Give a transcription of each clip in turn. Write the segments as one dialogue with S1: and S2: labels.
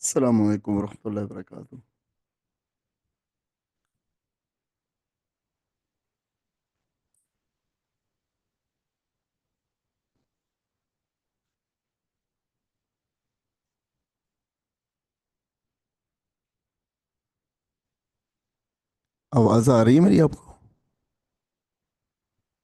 S1: السلام علیکم ورحمۃ اللہ وبرکاتہ۔ آواز آ رہی ہے میری آپ کو؟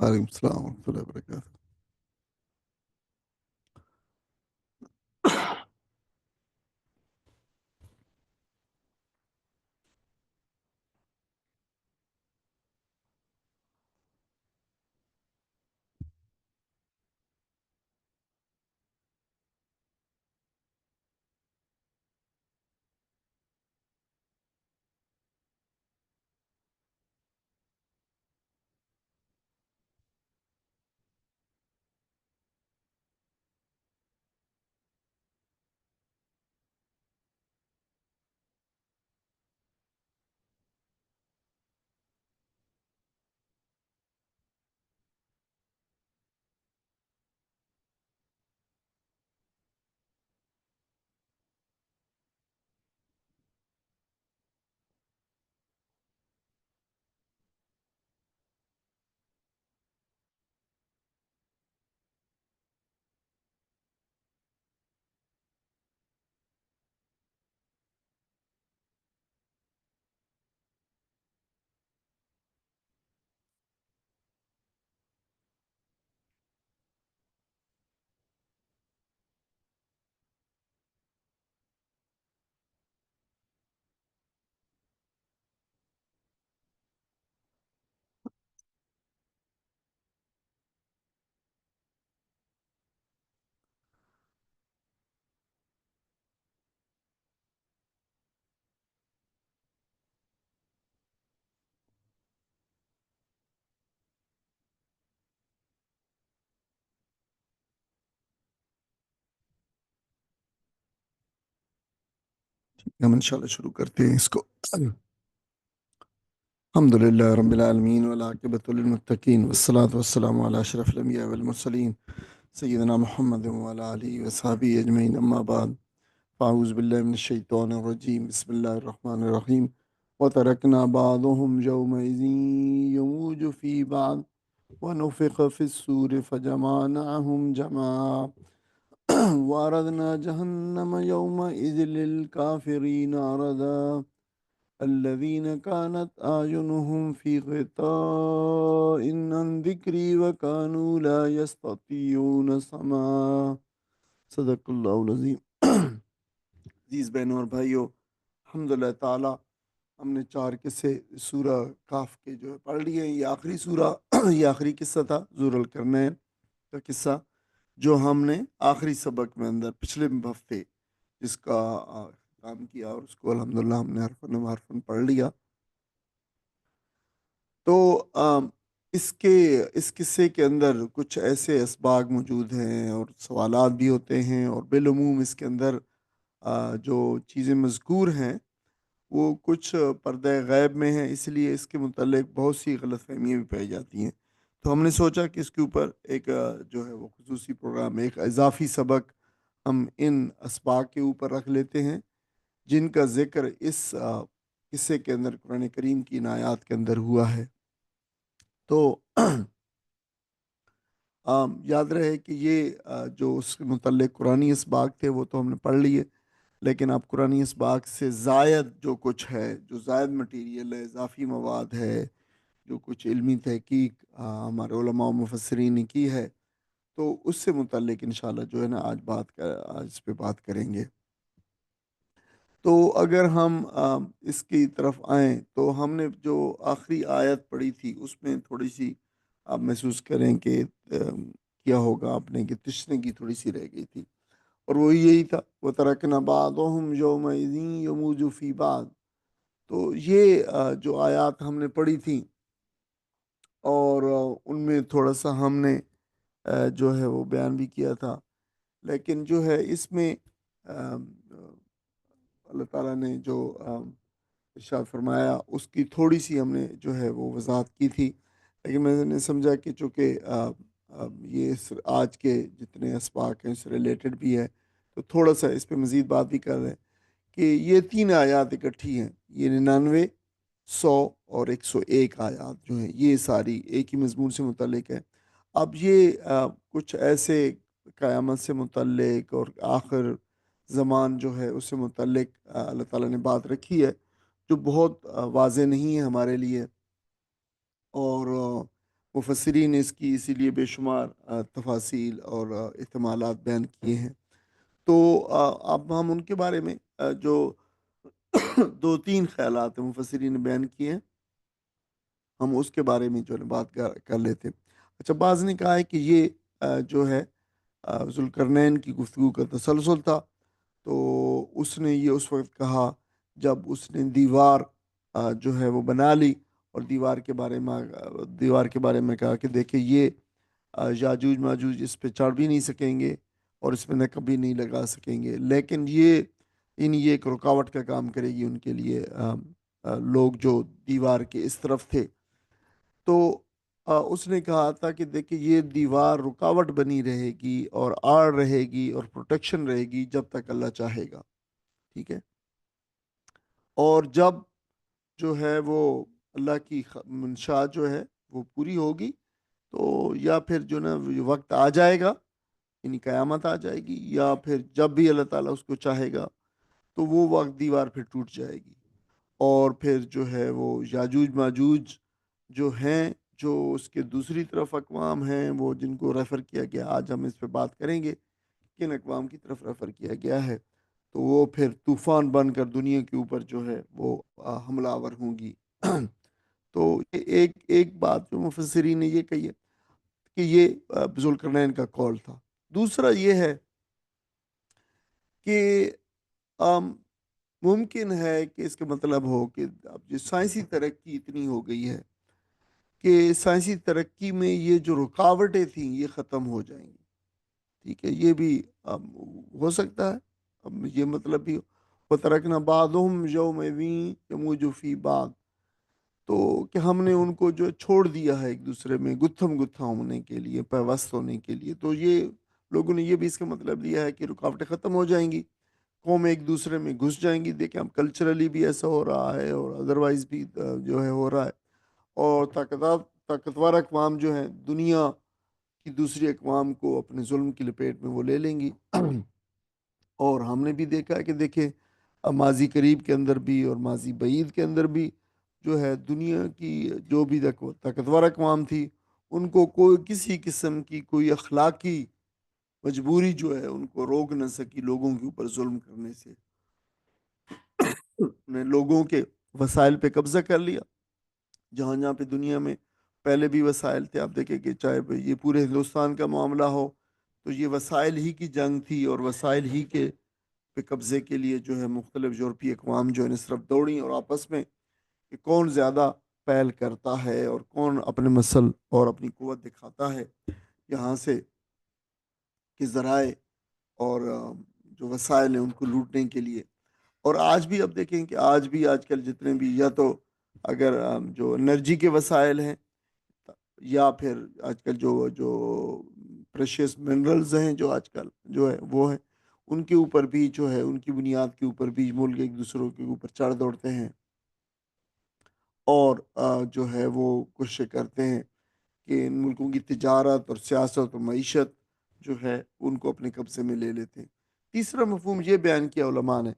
S1: وعلیکم السلام ورحمۃ اللہ وبرکاتہ۔ ہم انشاءاللہ شروع کرتے ہیں اس کو۔ الحمد للہ رب العالمین والعاقبۃ للمتقین والصلاۃ والسلام علی اشرف الانبیاء والمرسلین سیدنا محمد وعلی آلہ وصحبہ اجمعین، اما بعد فاعوذ باللہ من الشیطان الرجیم، بسم اللہ الرحمن الرحیم۔ وترکنا بعضهم یومئذ یموج فی بعض ونفخ فی الصور فجمعناهم جمعا وعرضنا جہنم یومئذ للکافرین عرضا الذين كانت أعينهم في غطاء عن ذكري وكانوا لا يستطيعون سماعا۔ صدق اللہ العظیم۔ عزیز بہنوں اور بھائیوں، الحمدللہ تعالی ہم نے 4 قصے سورہ کاف کے جو ہے پڑھ لیے۔ یہ آخری سورہ یہ آخری قصہ تھا ذو القرنین کا قصہ، جو ہم نے آخری سبق میں اندر پچھلے ہفتے جس کا کام کیا، اور اس کو الحمدللہ ہم نے حرفاً و حرفاً پڑھ لیا۔ تو اس قصے کے اندر کچھ ایسے اسباق موجود ہیں اور سوالات بھی ہوتے ہیں، اور بالعموم اس کے اندر جو چیزیں مذکور ہیں وہ کچھ پردہ غیب میں ہیں، اس لیے اس کے متعلق بہت سی غلط فہمیاں بھی پائی جاتی ہیں۔ تو ہم نے سوچا کہ اس کے اوپر ایک جو ہے وہ خصوصی پروگرام، ایک اضافی سبق ہم ان اسباق کے اوپر رکھ لیتے ہیں جن کا ذکر اس قصے کے اندر قرآن کریم کی ان آیات کے اندر ہوا ہے۔ تو یاد رہے کہ یہ جو اس کے متعلق قرآنی اسباق تھے وہ تو ہم نے پڑھ لیے، لیکن اب قرآنی اسباق سے زائد جو کچھ ہے، جو زائد مٹیریل ہے، اضافی مواد ہے، جو کچھ علمی تحقیق ہمارے علماء و مفسرین نے کی ہے، تو اس سے متعلق انشاءاللہ جو ہے نا آج اس پہ بات کریں گے۔ تو اگر ہم اس کی طرف آئیں تو ہم نے جو آخری آیت پڑھی تھی اس میں تھوڑی سی آپ محسوس کریں کہ کیا ہوگا آپ نے، کہ تشنگی تھوڑی سی رہ گئی تھی، اور وہ یہی تھا وَتَرَكْنَا بَعْضَهُمْ يَوْمَئِذٍ يَمُوجُ فِي بَعْضٍ۔ تو یہ جو آیات ہم نے پڑھی تھیں، اور ان میں تھوڑا سا ہم نے جو ہے وہ بیان بھی کیا تھا، لیکن جو ہے اس میں اللہ تعالیٰ نے جو ارشاد فرمایا اس کی تھوڑی سی ہم نے جو ہے وہ وضاحت کی تھی، لیکن میں نے سمجھا کہ چونکہ یہ آج کے جتنے اسباق ہیں اس سے ریلیٹڈ بھی ہے، تو تھوڑا سا اس پہ مزید بات بھی کر رہے ہیں کہ یہ 3 آیات اکٹھی ہیں، یہ 99، 100 اور 101 آیات جو ہیں یہ ساری ایک ہی مضمون سے متعلق ہے۔ اب یہ کچھ ایسے قیامت سے متعلق اور آخر زمان جو ہے اس سے متعلق اللہ تعالیٰ نے بات رکھی ہے جو بہت واضح نہیں ہے ہمارے لیے، اور مفسرین نے اس کی اسی لیے بے شمار تفاصیل اور احتمالات بیان کیے ہیں۔ تو اب ہم ان کے بارے میں جو 2-3 خیالات ہیں مفسرین نے بیان کیے ہیں، ہم اس کے بارے میں جو ہے بات کر لیتے ہیں۔ اچھا، بعض نے کہا ہے کہ یہ جو ہے ذوالقرنین کی گفتگو کا تسلسل تھا، تو اس نے یہ اس وقت کہا جب اس نے دیوار جو ہے وہ بنا لی، اور دیوار کے بارے میں کہا کہ دیکھیں یہ یاجوج ماجوج اس پہ چڑھ بھی نہیں سکیں گے اور اس پہ نقب بھی نہیں لگا سکیں گے، لیکن یہ ایک رکاوٹ کا کام کرے گی ان کے لیے، لوگ جو دیوار کے اس طرف تھے۔ تو اس نے کہا تھا کہ دیکھیں یہ دیوار رکاوٹ بنی رہے گی اور آڑ رہے گی اور پروٹیکشن رہے گی جب تک اللہ چاہے گا، ٹھیک ہے؟ اور جب جو ہے وہ اللہ کی منشا جو ہے وہ پوری ہوگی، تو یا پھر جو نا وقت آ جائے گا، یعنی قیامت آ جائے گی، یا پھر جب بھی اللہ تعالیٰ اس کو چاہے گا تو وہ وقت دیوار پھر ٹوٹ جائے گی، اور پھر جو ہے وہ یاجوج ماجوج جو ہیں، جو اس کے دوسری طرف اقوام ہیں، وہ جن کو ریفر کیا گیا، آج ہم اس پہ بات کریں گے کن اقوام کی طرف ریفر کیا گیا ہے، تو وہ پھر طوفان بن کر دنیا کے اوپر جو ہے وہ حملہ آور ہوں گی۔ تو یہ ایک بات جو مفسرین نے یہ کہی ہے کہ یہ ذوالقرنین کا قول تھا۔ دوسرا یہ ہے کہ آم، ممکن ہے کہ اس کا مطلب ہو کہ اب جو سائنسی ترقی اتنی ہو گئی ہے کہ سائنسی ترقی میں یہ جو رکاوٹیں تھیں یہ ختم ہو جائیں گی، ٹھیک ہے؟ یہ بھی ہو سکتا ہے، اب یہ مطلب بھی وَتَرَكْنَا بَعْضُهُمْ يَوْمَئِذٍ يَمُوجُ فِي بَعْضٍ، تو کہ ہم نے ان کو جو چھوڑ دیا ہے ایک دوسرے میں گتھم گتھا ہونے کے لیے، پیوست ہونے کے لیے، تو یہ لوگوں نے یہ بھی اس کا مطلب لیا ہے کہ رکاوٹیں ختم ہو جائیں گی، قوم ایک دوسرے میں گھس جائیں گی۔ دیکھیں اب کلچرلی بھی ایسا ہو رہا ہے اور ادروائز بھی جو ہے ہو رہا ہے، اور طاقتور اقوام جو ہیں دنیا کی دوسری اقوام کو اپنے ظلم کی لپیٹ میں وہ لے لیں گی۔ اور ہم نے بھی دیکھا ہے کہ دیکھیں ماضی قریب کے اندر بھی اور ماضی بعید کے اندر بھی جو ہے دنیا کی جو بھی طاقتور اقوام تھی، ان کو کوئی کسی قسم کی کوئی اخلاقی مجبوری جو ہے ان کو روک نہ سکی لوگوں کے اوپر ظلم کرنے سے۔ نے لوگوں کے وسائل پہ قبضہ کر لیا، جہاں جہاں پہ دنیا میں پہلے بھی وسائل تھے، آپ دیکھیں کہ چاہے یہ پورے ہندوستان کا معاملہ ہو تو یہ وسائل ہی کی جنگ تھی، اور وسائل ہی کے پہ قبضے کے لیے جو ہے مختلف یورپی اقوام جو ہے صرف دوڑیں، اور آپس میں کہ کون زیادہ پہل کرتا ہے اور کون اپنے مسل اور اپنی قوت دکھاتا ہے یہاں سے کہ ذرائع اور جو وسائل ہیں ان کو لوٹنے کے لیے۔ اور آج بھی اب دیکھیں کہ آج کل جتنے بھی یا تو اگر جو انرجی کے وسائل ہیں، یا پھر آج کل جو پریشیس منرلز ہیں جو آج کل جو ہے وہ ہیں، ان کے اوپر بھی جو ہے ان کی بنیاد کے اوپر بھی ملک ایک دوسروں کے اوپر چڑھ دوڑتے ہیں، اور جو ہے وہ کوشش کرتے ہیں کہ ان ملکوں کی تجارت اور سیاست اور معیشت جو ہے ان کو اپنے قبضے میں لے لیتے ہیں۔ تیسرا مفہوم یہ بیان کیا علماء نے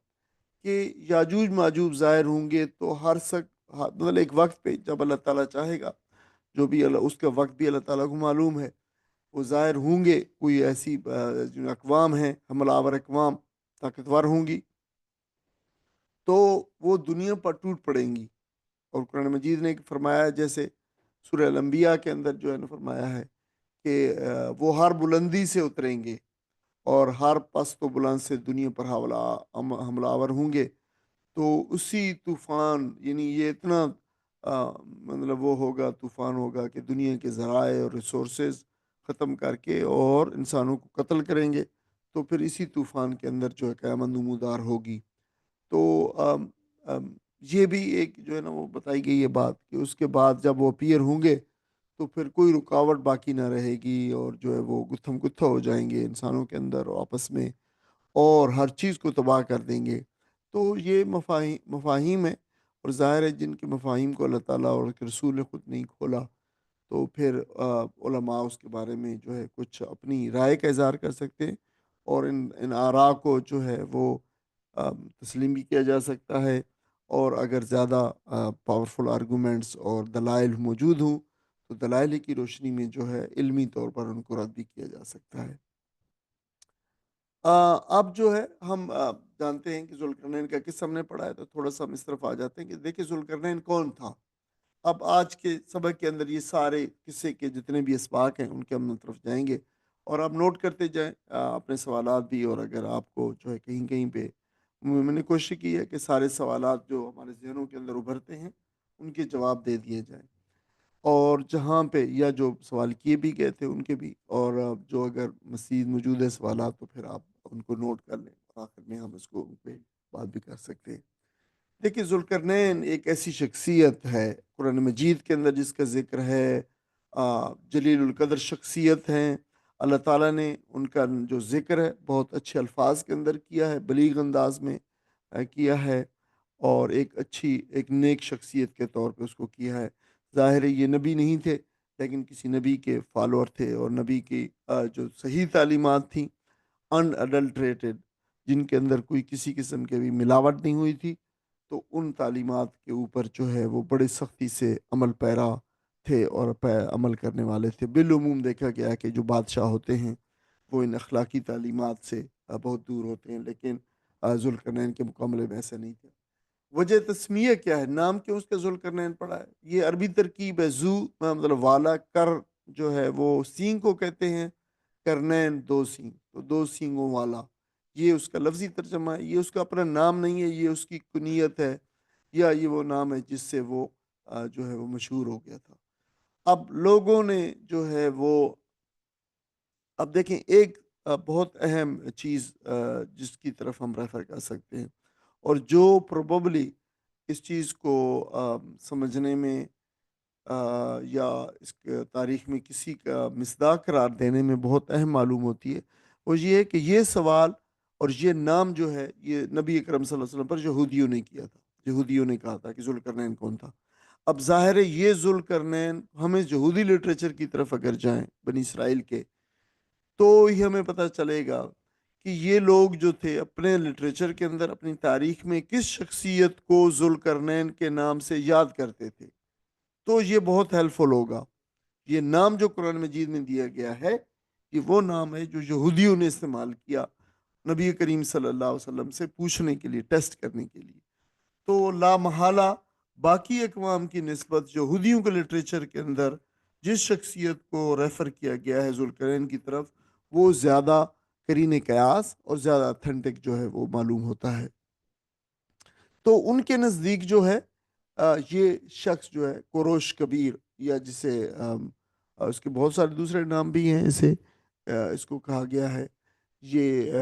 S1: کہ یاجوج ماجوج ظاہر ہوں گے تو مطلب ایک وقت پہ جب اللہ تعالیٰ چاہے گا، جو بھی اللہ اس کا وقت بھی اللہ تعالیٰ کو معلوم ہے، وہ ظاہر ہوں گے، کوئی ایسی جو اقوام ہیں حملہ آور اقوام طاقتور ہوں گی، تو وہ دنیا پر ٹوٹ پڑیں گی۔ اور قرآن مجید نے فرمایا ہے، جیسے سورہ الانبیاء کے اندر جو ہے نا فرمایا ہے کہ وہ ہر بلندی سے اتریں گے اور ہر پست و بلند سے دنیا پر حملہ آور ہوں گے، تو اسی طوفان، یعنی یہ اتنا مطلب وہ ہوگا، طوفان ہوگا کہ دنیا کے ذرائع اور ریسورسز ختم کر کے اور انسانوں کو قتل کریں گے، تو پھر اسی طوفان کے اندر جو ہے قیامت نمودار ہوگی۔ تو ام ام یہ بھی ایک جو ہے نا وہ بتائی گئی ہے بات کہ اس کے بعد جب وہ اپیئر ہوں گے تو پھر کوئی رکاوٹ باقی نہ رہے گی، اور جو ہے وہ گتھم گتھا ہو جائیں گے انسانوں کے اندر اور آپس میں، اور ہر چیز کو تباہ کر دیں گے۔ تو یہ مفاہیم ہیں، اور ظاہر ہے جن کے مفاہیم کو اللہ تعالیٰ اور اس کے رسول نے خود نہیں کھولا، تو پھر علماء اس کے بارے میں جو ہے کچھ اپنی رائے کا اظہار کر سکتے ہیں، اور ان آراء کو جو ہے وہ تسلیم بھی کیا جا سکتا ہے، اور اگر زیادہ پاورفل آرگومنٹس اور دلائل موجود ہوں تو دلائل کی روشنی میں جو ہے علمی طور پر ان کو رد بھی کیا جا سکتا ہے۔ اب جو ہے ہم جانتے ہیں کہ ذوالقرنین کا قصہ ہم نے پڑھا ہے، تو تھوڑا سا ہم اس طرف آ جاتے ہیں کہ دیکھیں ذوالقرنین کون تھا۔ اب آج کے سبق کے اندر یہ سارے قصے کے جتنے بھی اسباق ہیں ان کے ہم طرف جائیں گے، اور آپ نوٹ کرتے جائیں اپنے سوالات بھی، اور اگر آپ کو جو ہے کہیں کہیں پہ میں نے کوشش کی ہے کہ سارے سوالات جو ہمارے ذہنوں کے اندر ابھرتے ہیں ان کے جواب دے دیے جائیں، اور جہاں پہ یا جو سوال کیے بھی گئے تھے ان کے بھی، اور جو اگر مزید موجود ہے سوالات تو پھر آپ ان کو نوٹ کر لیں، اور آخر میں ہم اس کو ان پہ بات بھی کر سکتے ہیں۔ دیکھیے ذوالقرنین ایک ایسی شخصیت ہے قرآن مجید کے اندر جس کا ذکر ہے، جلیل القدر شخصیت ہیں۔ اللہ تعالیٰ نے ان کا جو ذکر ہے بہت اچھے الفاظ کے اندر کیا ہے، بلیغ انداز میں کیا ہے، اور ایک اچھی ایک نیک شخصیت کے طور پہ اس کو کیا ہے۔ ظاہر ہے یہ نبی نہیں تھے، لیکن کسی نبی کے فالوور تھے، اور نبی کی جو صحیح تعلیمات تھیں ان اڈلٹریٹڈ، جن کے اندر کوئی کسی قسم کی بھی ملاوٹ نہیں ہوئی تھی، تو ان تعلیمات کے اوپر جو ہے وہ بڑے سختی سے عمل پیرا تھے، اور عمل کرنے والے تھے۔ بالعموم دیکھا گیا ہے کہ جو بادشاہ ہوتے ہیں وہ ان اخلاقی تعلیمات سے بہت دور ہوتے ہیں، لیکن ذوالقرنین کے مقابلے میں ایسا نہیں تھا۔ وجہ تسمیہ کیا ہے؟ نام کیوں اس کا ذوالقرنین پڑا ہے؟ یہ عربی ترکیب ہے، زو مطلب والا، کر جو ہے وہ سینگ کو کہتے ہیں، کرنین دو سینگ، تو دو سینگوں والا، یہ اس کا لفظی ترجمہ ہے۔ یہ اس کا اپنا نام نہیں ہے، یہ اس کی کنیت ہے، یا یہ وہ نام ہے جس سے وہ جو ہے وہ مشہور ہو گیا تھا۔ اب لوگوں نے جو ہے وہ، اب دیکھیں ایک بہت اہم چیز جس کی طرف ہم ریفر کر سکتے ہیں، اور جو پروبیبلی اس چیز کو سمجھنے میں یا اس کے تاریخ میں کسی کا مصداق قرار دینے میں بہت اہم معلوم ہوتی ہے، وہ یہ ہے کہ یہ سوال اور یہ نام جو ہے یہ نبی اکرم صلی اللہ علیہ وسلم پر یہودیوں نے کیا تھا۔ یہودیوں نے کہا تھا کہ ذوالقرنین کون تھا۔ اب ظاہر ہے یہ ذوالقرنین، ہمیں یہودی لٹریچر کی طرف اگر جائیں بنی اسرائیل کے، تو ہی ہمیں پتہ چلے گا کہ یہ لوگ جو تھے اپنے لٹریچر کے اندر اپنی تاریخ میں کس شخصیت کو ذوالقرنین کے نام سے یاد کرتے تھے۔ تو یہ بہت ہیلپ فل ہوگا۔ یہ نام جو قرآن مجید میں دیا گیا ہے یہ وہ نام ہے جو یہودیوں نے استعمال کیا نبی کریم صلی اللہ علیہ وسلم سے پوچھنے کے لیے، ٹیسٹ کرنے کے لیے۔ تو لا محالہ باقی اقوام کی نسبت یہودیوں کے لٹریچر کے اندر جس شخصیت کو ریفر کیا گیا ہے ذوالقرنین کی طرف، وہ زیادہ قرین قیاس اور زیادہ اتھینٹک جو ہے وہ معلوم ہوتا ہے۔ تو ان کے نزدیک جو ہے یہ شخص جو ہے کوروش کبیر، یا جسے اس کے بہت سارے دوسرے نام بھی ہیں، اسے اس کو کہا گیا ہے، یہ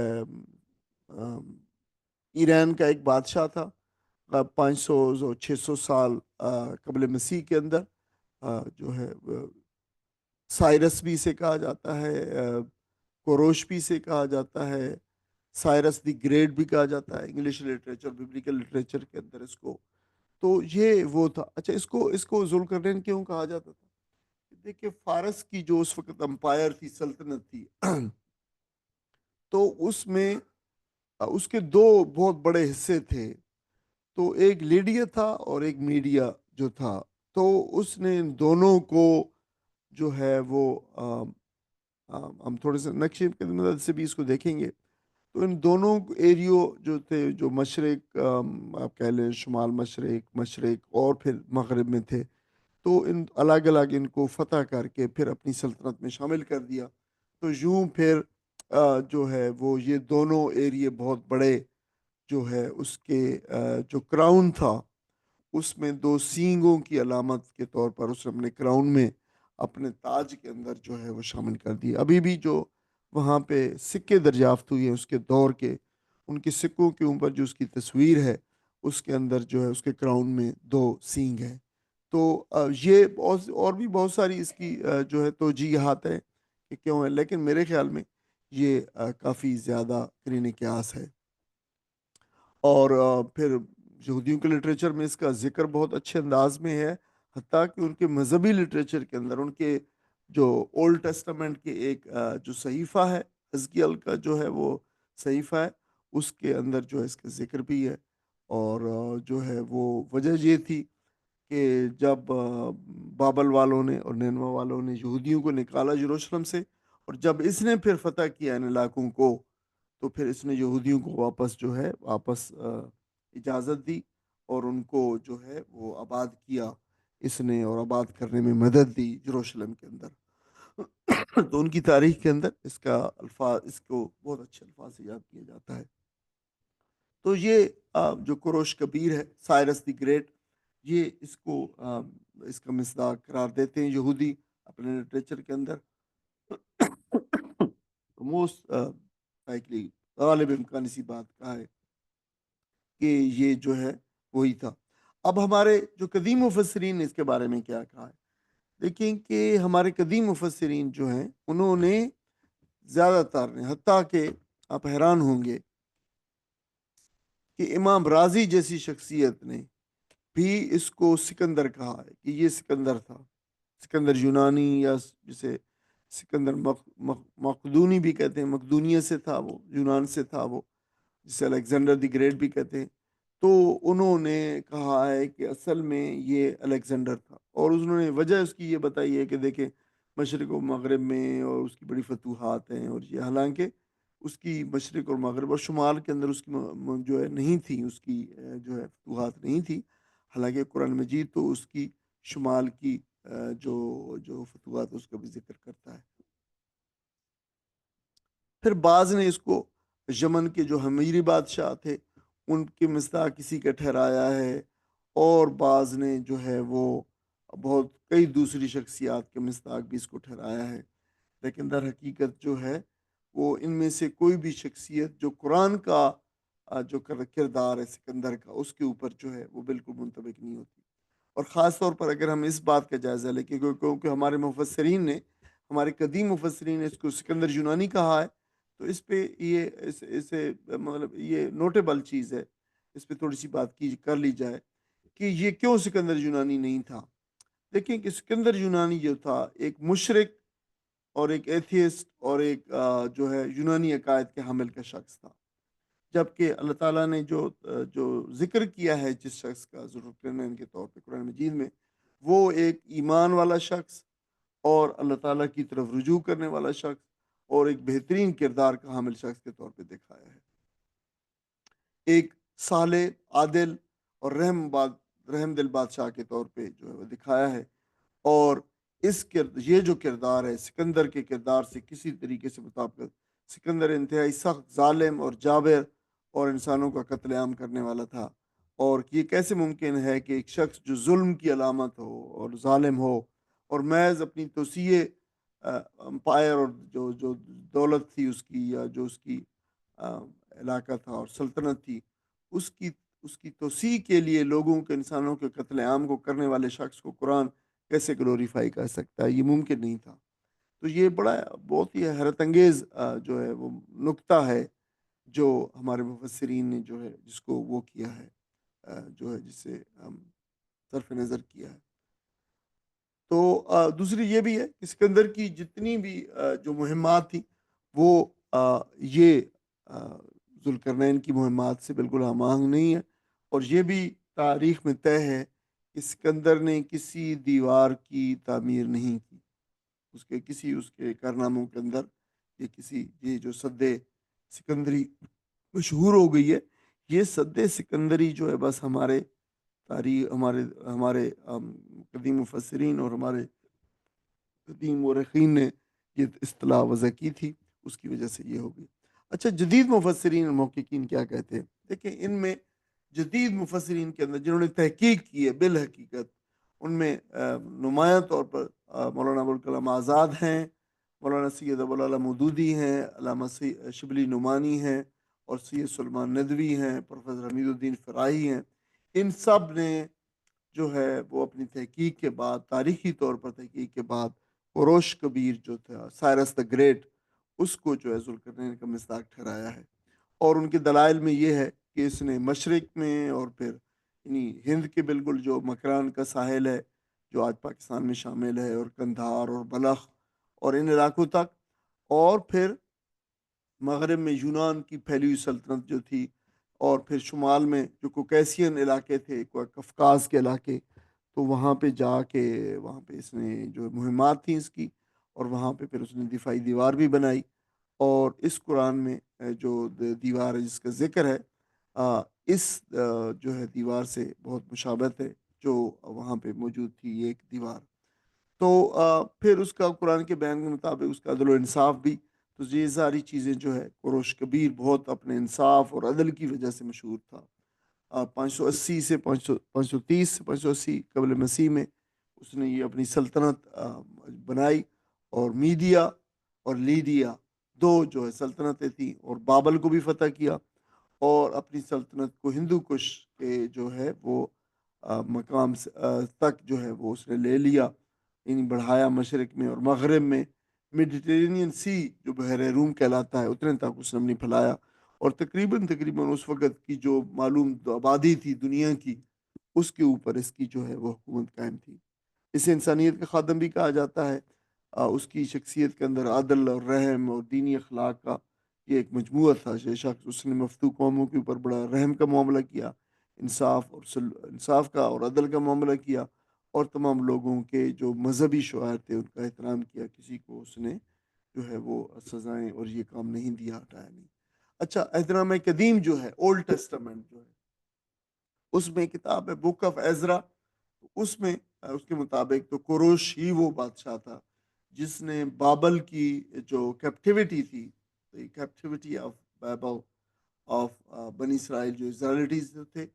S1: ایران کا ایک بادشاہ تھا 500 600 سال قبل مسیح کے اندر، جو ہے سائرس بھی اسے کہا جاتا ہے، کوروش بھی اسے کہا جاتا ہے، سائرس دی گریٹ بھی کہا جاتا ہے انگلش لٹریچر ببلیکل لٹریچر کے اندر اس کو۔ تو یہ وہ تھا۔ اچھا اس کو ذوالقرنین کیوں کہا جاتا تھا؟ دیکھیں فارس کی جو اس وقت امپائر تھی، سلطنت تھی، تو اس میں اس کے دو بہت بڑے حصے تھے، تو ایک لیڈیا تھا اور ایک میڈیا جو تھا، تو اس نے ان دونوں کو جو ہے وہ ہم تھوڑے سے نقشے کی مدد سے بھی اس کو دیکھیں گے، تو ان دونوں ایریو جو تھے، جو مشرق آپ کہہ لیں شمال مشرق، مشرق اور پھر مغرب میں تھے، تو ان الگ الگ ان کو فتح کر کے پھر اپنی سلطنت میں شامل کر دیا۔ تو یوں پھر جو ہے وہ یہ دونوں ایریے بہت بڑے جو ہے اس کے جو کراؤن تھا اس میں دو سینگوں کی علامت کے طور پر اس نے اپنے کراؤن میں اپنے تاج کے اندر جو ہے وہ شامل کر دی۔ ابھی بھی جو وہاں پہ سکے دریافت ہوئے ہیں اس کے دور کے، ان کے سکوں کے اوپر جو اس کی تصویر ہے اس کے اندر جو ہے اس کے کراؤن میں دو سینگ ہے۔ تو یہ اور بھی بہت ساری اس کی جو ہے توجیہات ہیں کہ کیوں ہے، لیکن میرے خیال میں یہ کافی زیادہ قرین قیاس ہے۔ اور پھر یہودیوں کے لٹریچر میں اس کا ذکر بہت اچھے انداز میں ہے، حتیٰ کہ ان کے مذہبی لٹریچر کے اندر ان کے جو اولڈ ٹیسٹامنٹ کے ایک جو صحیفہ ہے، حزقیل کا جو ہے وہ صحیفہ ہے، اس کے اندر جو ہے اس کا ذکر بھی ہے۔ اور جو ہے وہ وجہ یہ تھی کہ جب بابل والوں نے اور نینوا والوں نے یہودیوں کو نکالا یروشلم سے، اور جب اس نے پھر فتح کیا ان علاقوں کو، تو پھر اس نے یہودیوں کو واپس جو ہے واپس اجازت دی، اور ان کو جو ہے وہ آباد کیا اس نے، اور آباد کرنے میں مدد دی یروشلم کے اندر۔ تو ان کی تاریخ کے اندر اس کا الفاظ، اس کو بہت اچھے الفاظ سے یاد کیا جاتا ہے۔ تو یہ جو کوروش کبیر ہے، سائرس دی گریٹ، یہ اس کو اس کا مصداق قرار دیتے ہیں یہودی اپنے لٹریچر کے اندر۔ موسٹ لائکلی، غالب امکان اسی بات کا ہے کہ یہ جو ہے وہی تھا۔ اب ہمارے جو قدیم مفسرین نے اس کے بارے میں کیا کہا ہے، دیکھیں کہ ہمارے قدیم مفسرین جو ہیں انہوں نے زیادہ تر نے، حتیٰ کہ آپ حیران ہوں گے کہ امام رازی جیسی شخصیت نے بھی اس کو سکندر کہا ہے کہ یہ سکندر تھا، سکندر یونانی، یا جسے سکندر مقدونی بھی کہتے ہیں، مقدونیہ سے تھا وہ، یونان سے تھا وہ، جسے الیگزینڈر دی گریٹ بھی کہتے ہیں۔ تو انہوں نے کہا ہے کہ اصل میں یہ الیگزینڈر تھا، اور انہوں نے وجہ اس کی یہ بتائی ہے کہ دیکھیں مشرق و مغرب میں اور اس کی بڑی فتوحات ہیں، اور یہ حالانکہ اس کی مشرق اور مغرب اور شمال کے اندر اس کی جو ہے نہیں تھی، اس کی جو ہے فتوحات نہیں تھی، حالانکہ قرآن مجید تو اس کی شمال کی جو فتوحات اس کا بھی ذکر کرتا ہے۔ پھر بعض نے اس کو یمن کے جو حمیری بادشاہ تھے ان کے مصداق کسی کا ٹھہرایا ہے، اور بعض نے جو ہے وہ بہت کئی دوسری شخصیات کے مصداق بھی اس کو ٹھہرایا ہے، لیکن در حقیقت جو ہے وہ ان میں سے کوئی بھی شخصیت جو قرآن کا جو کردار ہے سکندر کا، اس کے اوپر جو ہے وہ بالکل منطبق نہیں ہوتی۔ اور خاص طور پر اگر ہم اس بات کا جائزہ لیں کہ کیونکہ ہمارے مفسرین نے، ہمارے قدیم مفسرین نے اس کو سکندر یونانی کہا ہے، تو اس پہ یہ اسے مطلب یہ نوٹیبل چیز ہے، اس پہ تھوڑی سی بات کی کر لی جائے کہ یہ کیوں سکندر یونانی نہیں تھا۔ دیکھیں کہ سکندر یونانی جو تھا ایک مشرک اور ایک ایتھیسٹ اور ایک جو ہے یونانی عقائد کے حامل کا شخص تھا، جبکہ اللہ تعالیٰ نے جو ذکر کیا ہے جس شخص کا ذوالقرنین کے طور پہ قرآن مجید میں، وہ ایک ایمان والا شخص اور اللہ تعالیٰ کی طرف رجوع کرنے والا شخص اور ایک بہترین کردار کا حامل شخص کے طور پہ دکھایا ہے، ایک صالح، عادل اور رحم دل بادشاہ کے طور پہ جو ہے وہ دکھایا ہے۔ اور یہ جو کردار ہے سکندر کے کردار سے کسی طریقے سے مطابقت، سکندر انتہائی سخت، ظالم اور جابر اور انسانوں کا قتل عام کرنے والا تھا، اور یہ کیسے ممکن ہے کہ ایک شخص جو ظلم کی علامت ہو اور ظالم ہو، اور محض اپنی توسیع امپائر اور جو دولت تھی اس کی، یا جو اس کی علاقہ تھا اور سلطنت تھی، اس کی توسیع کے لیے لوگوں کے، انسانوں کے قتل عام کو کرنے والے شخص کو قرآن کیسے گلوریفائی کر سکتا ہے؟ یہ ممکن نہیں تھا۔ تو یہ بہت ہی حیرت انگیز جو ہے وہ نکتہ ہے جو ہمارے مفسرین نے جو ہے جس کو وہ کیا ہے، جو ہے جسے ہم صرف نظر کیا ہے۔ تو دوسری یہ بھی ہے کہ سکندر کی جتنی بھی جو مہمات تھیں وہ یہ ذوالقرنین کی مہمات سے بالکل ہم آہنگ نہیں ہے، اور یہ بھی تاریخ میں طے ہے کہ سکندر نے کسی دیوار کی تعمیر نہیں کی، اس کے کارناموں کے اندر یہ جو سد سکندری مشہور ہو گئی ہے، یہ سد سکندری جو ہے بس ہمارے تاریخ، ہمارے قدیم مفسرین اور ہمارے قدیم مورخین نے یہ اصطلاح وضع کی تھی، اس کی وجہ سے یہ ہو گئی۔ اچھا، جدید مفسرین اور محققین کیا کہتے ہیں؟ دیکھیں ان میں جدید مفسرین کے اندر جنہوں نے تحقیق کی ہے بالحقیقت، ان میں نمایاں طور پر مولانا ابوالکلام آزاد ہیں، مولانا سید ابوالعلا مودودی ہیں، علامہ شبلی نعمانی ہیں، اور سید سلمان ندوی ہیں، پروفیسر حمید الدین فراہی ہیں۔ ان سب نے جو ہے وہ اپنی تحقیق کے بعد، تاریخی طور پر تحقیق کے بعد، کوروش کبیر جو تھا، سائرس دا گریٹ، اس کو جو ہے ذوالقرنین کا مصداق ٹھہرایا ہے۔ اور ان کے دلائل میں یہ ہے کہ اس نے مشرق میں اور پھر یعنی ہند کے بالکل جو مکران کا ساحل ہے جو آج پاکستان میں شامل ہے، اور قندھار اور بلخ اور ان علاقوں تک، اور پھر مغرب میں یونان کی پھیلی ہوئی سلطنت جو تھی، اور پھر شمال میں جو کوکیسین علاقے تھے، کفکاز کے علاقے، تو وہاں پہ جا کے وہاں پہ اس نے جو مہمات تھیں اس کی، اور وہاں پہ پھر اس نے دفاعی دیوار بھی بنائی۔ اور اس قرآن میں جو دیوار ہے جس کا ذکر ہے، اس جو ہے دیوار سے بہت مشابہت ہے جو وہاں پہ موجود تھی یہ ایک دیوار۔ تو پھر اس کا قرآن کے بیان کے مطابق اس کا عدل و انصاف بھی، تو یہ ساری چیزیں جو ہے کوروش کبیر بہت اپنے انصاف اور عدل کی وجہ سے مشہور تھا۔ 580 سے 530 سے 580 قبل مسیح میں اس نے یہ اپنی سلطنت بنائی، اور میڈیا اور لیڈیا دو جو ہے سلطنتیں تھیں، اور بابل کو بھی فتح کیا، اور اپنی سلطنت کو ہندو کش کے جو ہے وہ مقام تک جو ہے وہ اس نے لے لیا، یعنی بڑھایا مشرق میں اور مغرب میں، میڈیٹرینین سی جو بحر روم کہلاتا ہے اتنے تک اس نے اپنی پھیلایا، اور تقریباً اس وقت کی جو معلوم آبادی تھی دنیا کی، اس کے اوپر اس کی جو ہے وہ حکومت قائم تھی۔ اسے انسانیت کا خادم بھی کہا جاتا ہے۔ اس کی شخصیت کے اندر عدل اور رحم اور دینی اخلاق کا یہ ایک مجموعہ تھا۔ یہ شخص اس نے مفتو قوموں کے اوپر بڑا رحم کا معاملہ کیا، انصاف کا اور عدل کا معاملہ کیا، اور تمام لوگوں کے جو مذہبی شعائر تھے ان کا احترام کیا، کسی کو اس نے جو ہے وہ سزائیں اور یہ کام نہیں دیا، ہٹایا نہیں۔ اچھا، احترام قدیم جو ہے اولڈ ٹیسٹمنٹ جو ہے، اس میں کتاب ہے بک آف ایزرا، اس میں اس کے مطابق تو کوروش ہی وہ بادشاہ تھا جس نے بابل کی جو کیپٹیوٹی تھی، کیپٹیوٹی آف بابل آف بنی اسرائیل، جو اسرائیلیٹیز تھے،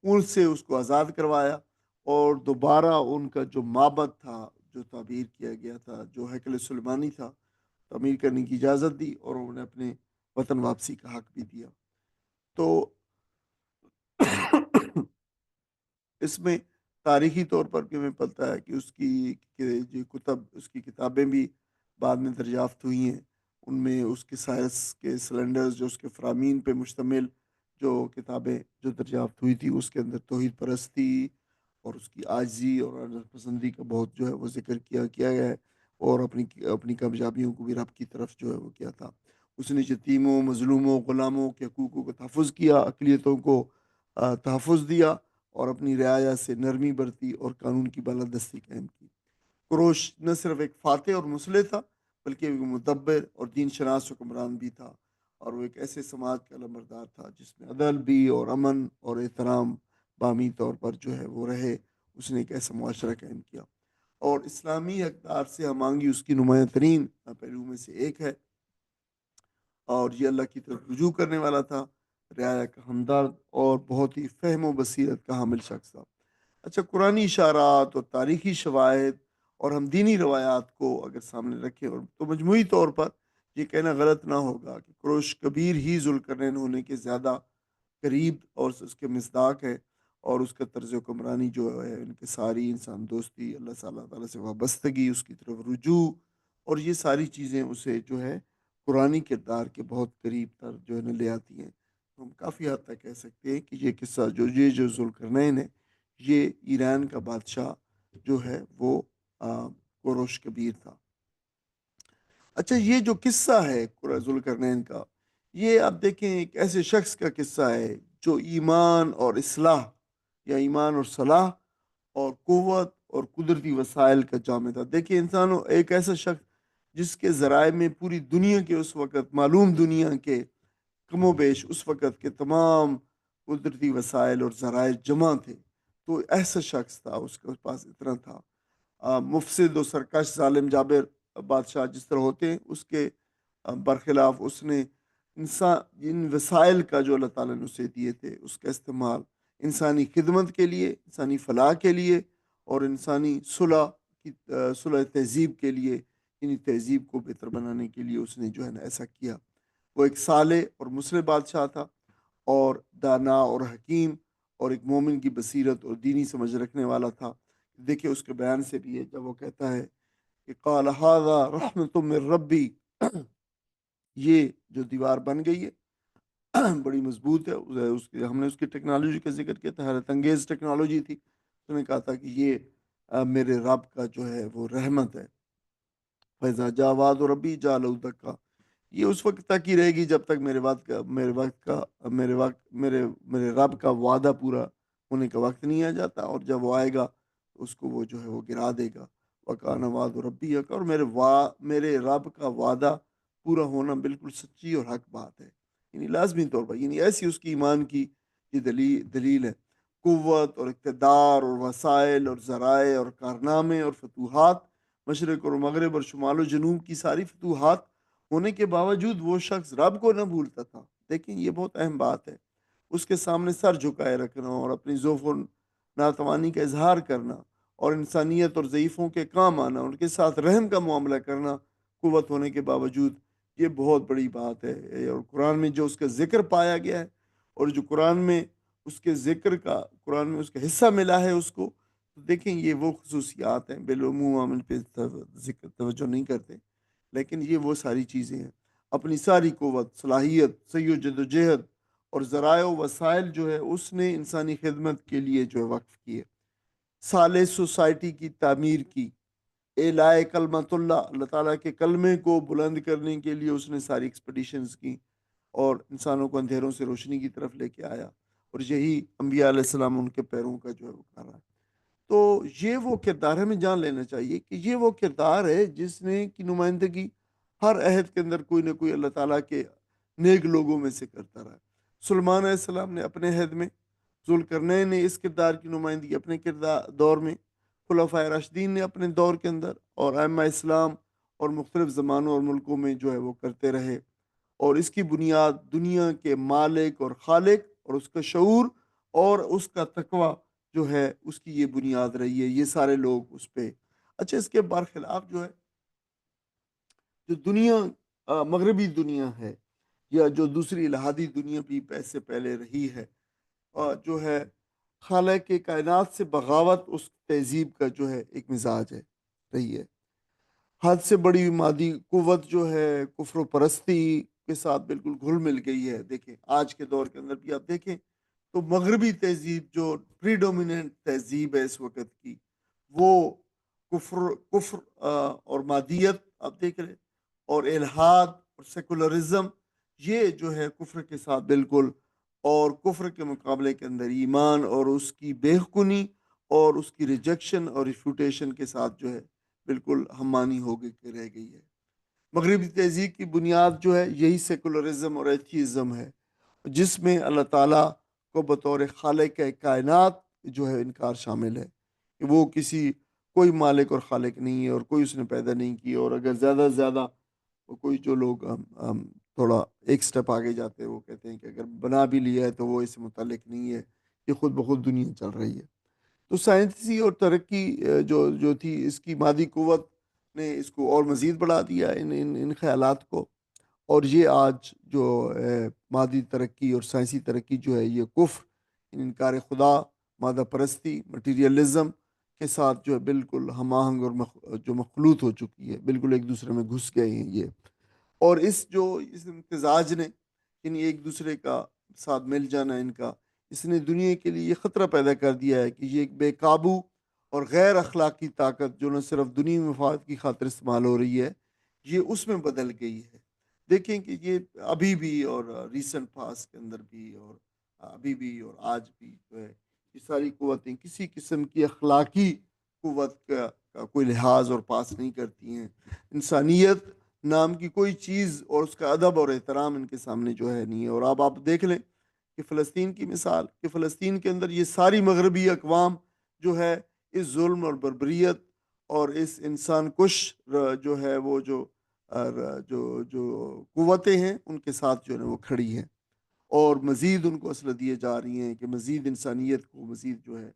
S1: ان سے اس کو آزاد کروایا، اور دوبارہ ان کا جو معبد تھا جو تعبیر کیا گیا تھا، جو ہیکل سلیمانی تھا، تعمیر کرنے کی اجازت دی، اور انہیں اپنے وطن واپسی کا حق بھی دیا۔ تو اس میں تاریخی طور پر بھی ہمیں پتہ ہے کہ اس کی جو اس کی کتابیں بھی بعد میں دریافت ہوئی ہیں۔ ان میں اس کے سائنس کے سلنڈرز جو اس کے فرامین پہ مشتمل جو کتابیں جو دریافت ہوئی تھی، اس کے اندر توحید پرستی اور اس کی عاجزی اور نفس پسندی کا بہت جو ہے وہ ذکر کیا گیا ہے، اور اپنی کامیابیوں کو بھی رب کی طرف جو ہے وہ کیا تھا۔ اس نے یتیموں، مظلوموں، غلاموں کے حقوقوں کو تحفظ کیا، اقلیتوں کو تحفظ دیا، اور اپنی رعایا سے نرمی برتی اور قانون کی بالادستی قائم کی۔ کوروش نہ صرف ایک فاتح اور مسلح تھا، بلکہ ایک مدبر اور دین شناس حکمران بھی تھا، اور وہ ایک ایسے سماج کا علمبردار تھا جس میں عدل بھی اور امن اور احترام باہمی طور پر جو ہے وہ رہے۔ اس نے ایک ایسا معاشرہ قائم کیا، اور اسلامی اقدار سے ہم آہنگی اس کی نمایاں ترین پہلو میں سے ایک ہے، اور یہ اللہ کی طرف رجوع کرنے والا تھا، رعایا کا ہمدرد اور بہت ہی فہم و بصیرت کا حامل شخص تھا۔ اچھا، قرآنی اشارات اور تاریخی شواہد اور ہم دینی روایات کو اگر سامنے رکھیں، اور تو مجموعی طور پر یہ کہنا غلط نہ ہوگا کہ کوروش کبیر ہی ذوالقرنین ہونے کے زیادہ قریب اور اس کے مصداق ہے، اور اس کا طرز حکمرانی جو ہے ان کے ساری انسان دوستی، اللہ تعالیٰ سے وابستگی، اس کی طرف رجوع، اور یہ ساری چیزیں اسے جو ہے قرآنی کردار کے بہت قریب تر جو ہے نا لے آتی ہیں۔ تو ہم کافی حد تک کہہ سکتے ہیں کہ یہ قصہ جو ذوالقرنین ہے، یہ ایران کا بادشاہ جو ہے وہ کوروش کبیر تھا۔ اچھا، یہ جو قصہ ہے ذوالقرنین کا، یہ آپ دیکھیں ایک ایسے شخص کا قصہ ہے جو ایمان اور اصلاح، یا ایمان اور صلاح اور قوت اور قدرتی وسائل کا جامع تھا۔ دیکھیں، انسانوں ایک ایسا شخص جس کے ذرائع میں پوری دنیا کے اس وقت معلوم دنیا کے کم و بیش اس وقت کے تمام قدرتی وسائل اور ذرائع جمع تھے، تو ایسا شخص تھا، اس کے پاس اتنا تھا۔ مفسد و سرکش ظالم جابر بادشاہ جس طرح ہوتے ہیں، اس کے برخلاف اس نے ان وسائل کا جو اللہ تعالیٰ نے اسے دیے تھے، اس کا استعمال انسانی خدمت کے لیے، انسانی فلاح کے لیے، اور انسانی صلح تہذیب کے لیے، یعنی تہذیب کو بہتر بنانے کے لیے اس نے جو ہے نا ایسا کیا۔ وہ ایک صالح اور مسلح بادشاہ تھا، اور دانا اور حکیم اور ایک مومن کی بصیرت اور دینی سمجھ رکھنے والا تھا۔ دیکھیں اس کے بیان سے بھی ہے جب وہ کہتا ہے کہ قال ھذا رحمت من ربی، یہ جو دیوار بن گئی ہے بڑی مضبوط ہے، ہم نے اس کی ٹیکنالوجی کا ذکر کیا تھا، حیرت انگیز ٹیکنالوجی تھی۔ اس نے کہا تھا کہ یہ میرے رب کا جو ہے وہ رحمت ہے۔ فیضا جا وعد ربی جعلہ دکا، یہ اس وقت تک ہی رہے گی جب تک میرے رب کا وعدہ پورا ہونے کا وقت نہیں آ جاتا، اور جب وہ آئے گا تو اس کو وہ جو ہے وہ گرا دے گا۔ وکان وعد ربی حقا، اور میرے رب کا وعدہ پورا ہونا بالکل سچی اور حق بات ہے، یعنی لازمی طور پر، یعنی ایسی اس کی ایمان کی یہ دلیل ہے۔ قوت اور اقتدار اور وسائل اور ذرائع اور کارنامے اور فتوحات، مشرق اور مغرب اور شمال و جنوب کی ساری فتوحات ہونے کے باوجود وہ شخص رب کو نہ بھولتا تھا۔ دیکھیں یہ بہت اہم بات ہے، اس کے سامنے سر جھکائے رکھنا اور اپنی ضعف و ناتوانی کا اظہار کرنا اور انسانیت اور ضعیفوں کے کام آنا، ان کے ساتھ رحم کا معاملہ کرنا قوت ہونے کے باوجود، یہ بہت بڑی بات ہے۔ اور قرآن میں جو اس کا ذکر پایا گیا ہے، اور جو قرآن میں اس کے ذکر کا، قرآن میں اس کا حصہ ملا ہے اس کو، تو دیکھیں یہ وہ خصوصیات ہیں، بالعموم ہم ان پہ ذکر توجہ نہیں کرتے، لیکن یہ وہ ساری چیزیں ہیں۔ اپنی ساری قوت، صلاحیت، سعی و جدوجہد اور ذرائع و وسائل جو ہے اس نے انسانی خدمت کے لیے جو ہے وقف کیے، صالح سوسائٹی کی تعمیر کی، اعلاء کلمت اللہ، اللہ تعالیٰ کے کلمے کو بلند کرنے کے لیے اس نے ساری ایکسپیڈیشنز کی، اور انسانوں کو اندھیروں سے روشنی کی طرف لے کے آیا، اور یہی انبیاء علیہ السلام ان کے پیروں کا جو ہے وہ کھا رہا ہے۔ تو یہ وہ کردار ہمیں جان لینا چاہیے کہ یہ وہ کردار ہے جس نے کی نمائندگی ہر عہد کے اندر کوئی نہ کوئی اللہ تعالیٰ کے نیک لوگوں میں سے کرتا رہا ہے۔ سلمان علیہ السلام نے اپنے عہد میں، ذوالقرنین نے اس کردار کی نمائندگی اپنے کردار دور میں، خلفائے راشدین نے اپنے دور کے اندر، اور ائمہ اسلام اور مختلف زمانوں اور ملکوں میں جو ہے وہ کرتے رہے۔ اور اس کی بنیاد دنیا کے مالک اور خالق اور اس کا شعور اور اس کا تقوی جو ہے اس کی یہ بنیاد رہی ہے، یہ سارے لوگ اس پہ۔ اچھا، اس کے برخلاف جو ہے جو دنیا مغربی دنیا ہے، یا جو دوسری الہادی دنیا بھی سے پہلے رہی ہے، اور جو ہے خالق کائنات سے بغاوت اس تہذیب کا جو ہے ایک مزاج ہے، رہی ہے۔ حد سے بڑی مادی قوت جو ہے کفر و پرستی کے ساتھ بالکل گھل مل گئی ہے۔ دیکھیں آج کے دور کے اندر بھی آپ دیکھیں تو مغربی تہذیب جو پریڈومیننٹ تہذیب ہے اس وقت کی، وہ کفر اور مادیت آپ دیکھ رہے، اور الحاد اور سیکولرزم، یہ جو ہے کفر کے ساتھ بالکل، اور کفر کے مقابلے کے اندر ایمان اور اس کی بے حکمی اور اس کی ریجیکشن اور ریفیوٹیشن کے ساتھ جو ہے بالکل ہمانی ہو گئی کہ رہ گئی ہے۔ مغربی تہذیب کی بنیاد جو ہے یہی سیکولرزم اور ایتھیزم ہے، جس میں اللہ تعالیٰ کو بطور خالق کائنات جو ہے انکار شامل ہے، کہ وہ کوئی مالک اور خالق نہیں ہے، اور کوئی اس نے پیدا نہیں کی، اور اگر زیادہ سے زیادہ کوئی جو لوگ تھوڑا ایک سٹیپ آگے جاتے ہیں، وہ کہتے ہیں کہ اگر بنا بھی لیا ہے تو وہ اس سے متعلق نہیں ہے، یہ خود بخود دنیا چل رہی ہے۔ تو سائنسی اور ترقی جو تھی اس کی مادی قوت نے اس کو اور مزید بڑھا دیا ان خیالات کو، اور یہ آج جو مادی ترقی اور سائنسی ترقی جو ہے یہ کفر، انکار خدا، مادہ پرستی، مٹیریلزم کے ساتھ جو ہے بالکل ہم آہنگ اور جو مخلوط ہو چکی ہے، بالکل ایک دوسرے میں گھس گئے ہیں یہ۔ اور اس امتزاج نے، یعنی ایک دوسرے کا ساتھ مل جانا ان کا، اس نے دنیا کے لیے یہ خطرہ پیدا کر دیا ہے کہ یہ ایک بے قابو اور غیر اخلاقی طاقت جو نہ صرف دنیاوی مفاد کی خاطر استعمال ہو رہی ہے، یہ اس میں بدل گئی ہے۔ دیکھیں کہ یہ ابھی بھی اور ریسنٹ پاس کے اندر بھی، اور ابھی بھی اور آج بھی جو ہے یہ ساری قوتیں کسی قسم کی اخلاقی قوت کا کوئی لحاظ اور پاس نہیں کرتی ہیں۔ انسانیت نام کی کوئی چیز اور اس کا ادب اور احترام ان کے سامنے جو ہے نہیں ہے۔ اور اب آپ دیکھ لیں کہ فلسطین کی مثال، کہ فلسطین کے اندر یہ ساری مغربی اقوام جو ہے اس ظلم اور بربریت اور اس انسان کش جو ہے وہ جو قوتیں ہیں ان کے ساتھ جو ہے وہ کھڑی ہیں، اور مزید ان کو اسلحہ دیے جا رہی ہیں کہ مزید انسانیت کو مزید جو ہے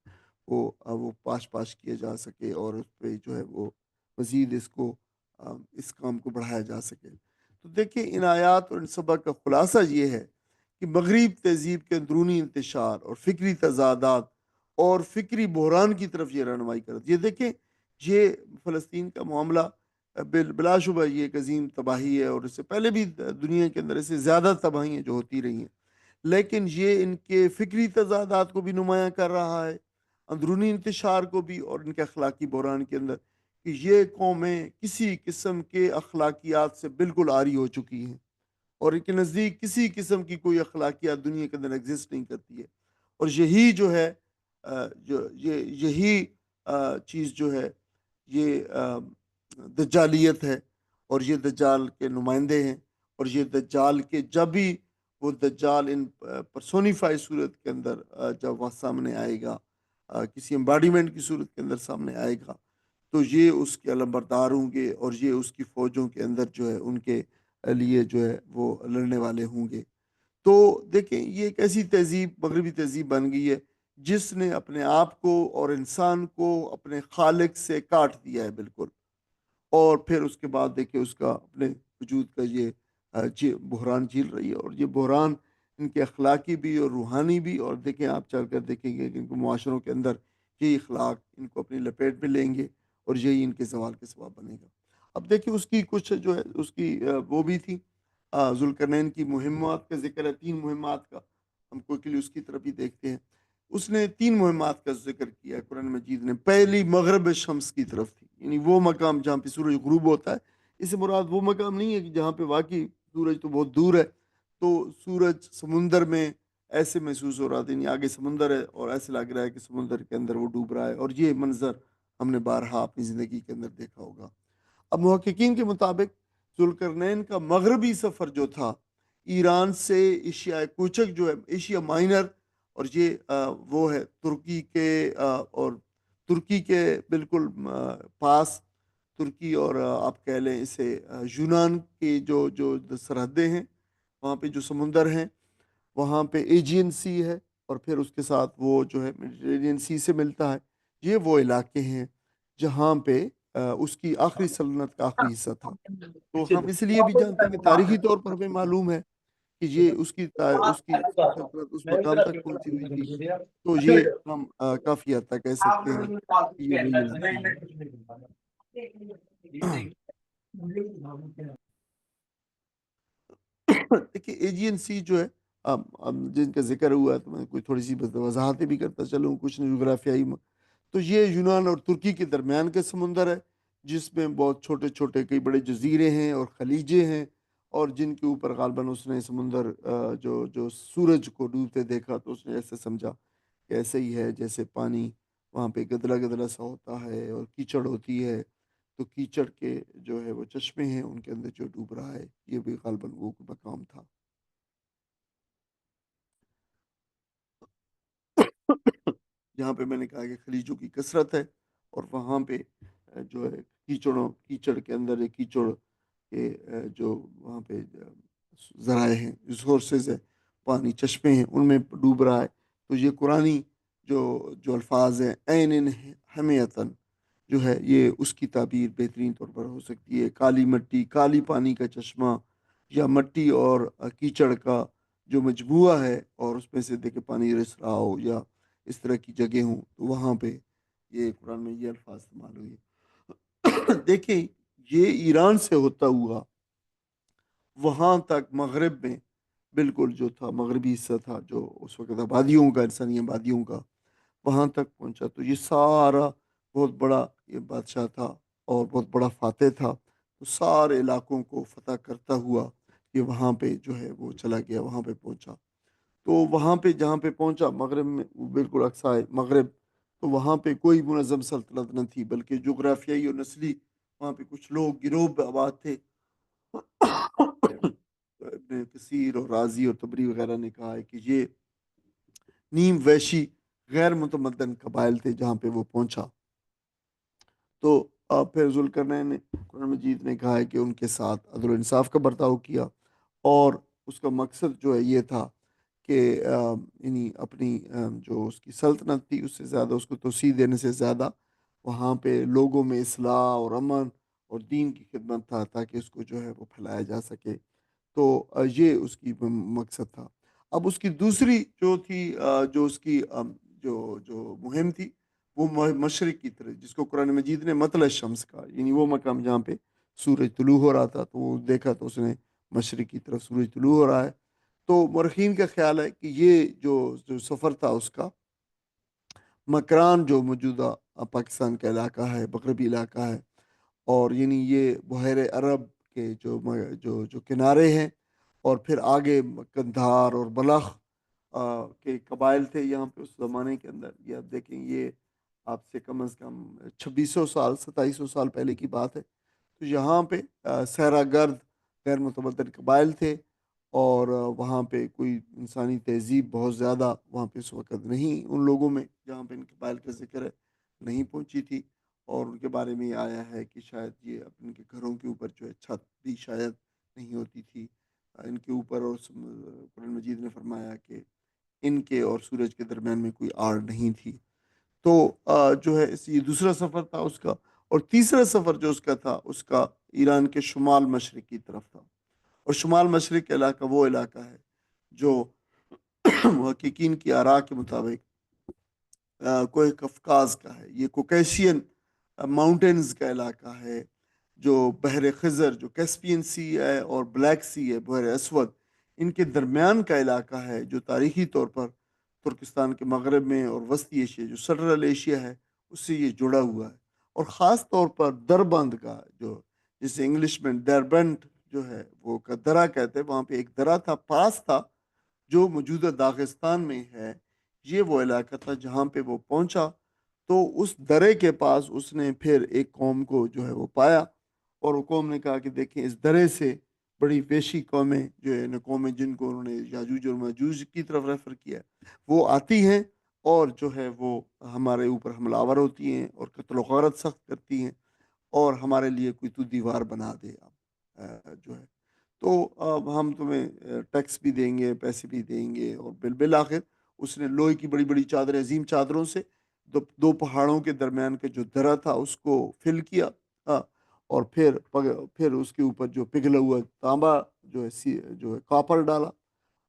S1: وہ پاش کیا جا سکے، اور اس پہ جو ہے وہ مزید اس کام کو بڑھایا جا سکے۔ تو دیکھیں ان آیات اور ان سبق کا خلاصہ یہ ہے کہ مغرب تہذیب کے اندرونی انتشار اور فکری تضادات اور فکری بحران کی طرف یہ رہنمائی کرتی ہے۔ یہ دیکھیں، یہ فلسطین کا معاملہ بلا شبہ یہ ایک عظیم تباہی ہے، اور اس سے پہلے بھی دنیا کے اندر اس سے زیادہ تباہیاں جو ہوتی رہی ہیں، لیکن یہ ان کے فکری تضادات کو بھی نمایاں کر رہا ہے، اندرونی انتشار کو بھی، اور ان کے اخلاقی بحران کے اندر، کہ یہ قومیں کسی قسم کے اخلاقیات سے بالکل عاری ہو چکی ہیں، اور ان کے نزدیک کسی قسم کی کوئی اخلاقیات دنیا کے اندر ایگزسٹ نہیں کرتی ہے۔ اور یہی جو ہے یہی چیز جو ہے، یہ دجالیت ہے، اور یہ دجال کے نمائندے ہیں، اور یہ دجال کے جب بھی وہ دجال ان پرسونیفائی صورت کے اندر جب وہ سامنے آئے گا، کسی امباڈیمنٹ کی صورت کے اندر سامنے آئے گا، تو یہ اس کے علمبردار ہوں گے، اور یہ اس کی فوجوں کے اندر جو ہے ان کے لیے جو ہے وہ لڑنے والے ہوں گے۔ تو دیکھیں، یہ ایک ایسی تہذیب، مغربی تہذیب بن گئی ہے جس نے اپنے آپ کو اور انسان کو اپنے خالق سے کاٹ دیا ہے بالکل، اور پھر اس کے بعد دیکھیں اس کا اپنے وجود کا یہ بحران جھیل رہی ہے، اور یہ بحران ان کے اخلاقی بھی اور روحانی بھی، اور دیکھیں آپ چل کر دیکھیں گے کہ ان کے معاشروں کے اندر یہی اخلاق ان کو اپنی لپیٹ میں لیں گے، اور یہی ان کے زوال کے سبب بنے گا۔ اب دیکھیں اس کی کچھ جو ہے اس کی وہ بھی تھی، ذوالقرنین کی مہمات کا ذکر ہے، 3 مہمات کا، ہم کوئکلی اس کی طرف بھی دیکھتے ہیں۔ اس نے 3 مہمات کا ذکر کیا ہے قرآن مجید نے۔ پہلی مغرب شمس کی طرف تھی، یعنی وہ مقام جہاں پہ سورج غروب ہوتا ہے۔ اس سے مراد وہ مقام نہیں ہے کہ جہاں پہ واقعی سورج تو بہت دور ہے، تو سورج سمندر میں ایسے محسوس ہو رہا تھا، یعنی آگے سمندر ہے اور ایسے لگ رہا ہے کہ سمندر کے اندر وہ ڈوب رہا ہے، اور یہ منظر ہم نے بارہا اپنی زندگی کے اندر دیکھا ہوگا۔ اب محققین کے مطابق ذوالقرنین کا مغربی سفر جو تھا، ایران سے ایشیا کوچک جو ہے، ایشیا مائنر، اور یہ وہ ہے ترکی کے اور ترکی کے بالکل پاس، ترکی اور آپ کہہ لیں اسے یونان کی جو سرحدیں ہیں، وہاں پہ جو سمندر ہیں، وہاں پہ ایجین سی ہے، اور پھر اس کے ساتھ وہ جو ہے میڈیٹرینین سی سے ملتا ہے۔ یہ وہ علاقے ہیں جہاں پہ اس کی آخری سلطنت کا آخری حصہ تھا۔ تو ہم اس لیے بھی جانتے ہیں کہ تاریخی طور پر ہمیں معلوم ہے کہ یہ اس کی سلطنت اس مقام تک پہنچی ہوئی تھی، تو یہ ہم کافی حد تک کہہ سکتے ہیں کہ یہ وہی علاقے ہیں۔ دیکھیے ایجین سی جو ہے، اب جن کا ذکر ہوا ہے تو میں کوئی تھوڑی سی بس وضاحتیں بھی کرتا چلوں، کچھ جغرافیائی تو یہ یونان اور ترکی کے درمیان کا سمندر ہے، جس میں بہت چھوٹے چھوٹے کئی بڑے جزیرے ہیں اور خلیجیں ہیں، اور جن کے اوپر غالباً اس نے سمندر جو سورج کو ڈوبتے دیکھا تو اس نے ایسے سمجھا کہ ایسے ہی ہے جیسے پانی وہاں پہ گدلا گدلا سا ہوتا ہے اور کیچڑ ہوتی ہے، تو کیچڑ کے جو ہے وہ چشمے ہیں ان کے اندر جو ڈوب رہا ہے، یہ بھی غالباً وہ مقام تھا۔ جہاں پہ میں نے کہا کہ خلیجوں کی کثرت ہے، اور وہاں پہ جو ہے کیچڑ کے اندر کیچڑ کے جو وہاں پہ ذرائع ہیں، ریسورسز ہیں، پانی چشمے ہیں، ان میں ڈوب رہا ہے۔ تو یہ قرآنی جو الفاظ ہیں، عین حمیتن، جو ہے یہ اس کی تعبیر بہترین طور پر ہو سکتی ہے۔ کالی مٹی، کالی پانی کا چشمہ، یا مٹی اور کیچڑ کا جو مجموعہ ہے، اور اس میں سے دیکھے پانی رس رہا ہو، یا اس طرح کی جگہ ہوں، تو وہاں پہ یہ قرآن میں یہ الفاظ استعمال ہوئی۔ دیکھیں، یہ ایران سے ہوتا ہوا وہاں تک مغرب میں بالکل جو تھا مغربی حصہ تھا، جو اس وقت آبادیوں کا، انسانی آبادیوں کا، وہاں تک پہنچا، تو یہ سارا بہت بڑا یہ بادشاہ تھا اور بہت بڑا فاتح تھا، تو سارے علاقوں کو فتح کرتا ہوا یہ وہاں پہ جو ہے وہ چلا گیا، وہاں پہ پہنچا۔ تو وہاں پہ جہاں پہ پہنچا مغرب میں، بالکل اقصی مغرب، تو وہاں پہ کوئی منظم سلطنت نہ تھی، بلکہ جغرافیائی اور نسلی وہاں پہ کچھ لوگ گروہ آباد تھے۔ تو ابن کثیر اور رازی اور تبری وغیرہ نے کہا ہے کہ یہ نیم ویشی غیر متمدن قبائل تھے جہاں پہ وہ پہنچا۔ تو پھر ذوالقرنین نے، قرآن مجید نے کہا ہے کہ ان کے ساتھ عدل و انصاف کا برتاؤ کیا، اور اس کا مقصد جو ہے یہ تھا کہ یعنی اپنی جو اس کی سلطنت تھی اس سے زیادہ، اس کو توسیع دینے سے زیادہ وہاں پہ لوگوں میں اصلاح اور امن اور دین کی خدمت تھا، تاکہ اس کو جو ہے وہ پھیلایا جا سکے۔ تو یہ اس کی مقصد تھا۔ اب اس کی دوسری جو تھی جو اس کی جو جو مہم تھی وہ مشرق کی طرف، جس کو قرآن مجید نے مطلع شمس کہا، یعنی وہ مقام جہاں پہ سورج طلوع ہو رہا تھا، تو وہ دیکھا تو اس نے مشرق کی طرف سورج طلوع ہو رہا ہے۔ تو مورخین کا خیال ہے کہ یہ جو سفر تھا اس کا مکران، جو موجودہ پاکستان کا علاقہ ہے، مغربی علاقہ ہے، اور یعنی یہ بحیر عرب کے جو کنارے ہیں، اور پھر آگے قندھار اور بلخ کے قبائل تھے یہاں پہ اس زمانے کے اندر۔ یہ آپ دیکھیں، یہ آپ سے کم از کم 2600 سال 2700 سال پہلے کی بات ہے۔ تو یہاں پہ صحرا گرد غیر متمدن قبائل تھے، اور وہاں پہ کوئی انسانی تہذیب بہت زیادہ وہاں پہ اس وقت نہیں، ان لوگوں میں جہاں پہ ان قبائل کا ذکر ہے نہیں پہنچی تھی۔ اور ان کے بارے میں یہ آیا ہے کہ شاید یہ ان کے گھروں کے اوپر جو ہے چھت بھی شاید نہیں ہوتی تھی ان کے اوپر، اور قرآن مجید نے فرمایا کہ ان کے اور سورج کے درمیان میں کوئی آڑ نہیں تھی۔ تو جو ہے یہ دوسرا سفر تھا اس کا۔ اور تیسرا سفر جو اس کا تھا، اس کا ایران کے شمال مشرق کی طرف تھا، اور شمال مشرق کا علاقہ وہ علاقہ ہے جو محققین کی آراء کے مطابق کوہ قفقاز کا ہے، یہ کوکیشین ماؤنٹینز کا علاقہ ہے، جو بحر خزر، جو کیسپین سی ہے اور بلیک سی ہے، بحر اسود، ان کے درمیان کا علاقہ ہے، جو تاریخی طور پر ترکستان کے مغرب میں اور وسطی ایشیا جو سنٹرل ایشیا ہے اس سے یہ جڑا ہوا ہے۔ اور خاص طور پر دربند کا جو، جسے انگلش میں ڈربنٹ جو ہے وہ کا درہ کہتے ہیں، وہاں پہ ایک درہ تھا، پاس تھا، جو موجودہ داغستان میں ہے۔ یہ وہ علاقہ تھا جہاں پہ وہ پہنچا، تو اس درے کے پاس اس نے پھر ایک قوم کو جو ہے وہ پایا، اور وہ قوم نے کہا کہ دیکھیں اس درے سے بڑی وحشی قومیں جو ہے نا، قومیں جن کو انہوں نے یاجوج اور ماجوج کی طرف ریفر کیا، وہ آتی ہیں اور جو ہے وہ ہمارے اوپر حملہ آور ہوتی ہیں اور قتل و غارت سخت کرتی ہیں، اور ہمارے لیے کوئی تو دیوار بنا دے اب جو ہے، تو اب ہم تمہیں ٹیکس بھی دیں گے، پیسے بھی دیں گے۔ اور بالآخر اس نے لوہے کی بڑی بڑی چادریں، عظیم چادروں سے دو پہاڑوں کے درمیان کے جو درہ تھا اس کو فل کیا، ہاں، اور پھر اس کے اوپر جو پگھلا ہوا تانبا جو ہے جو ہے کاپر ڈالا،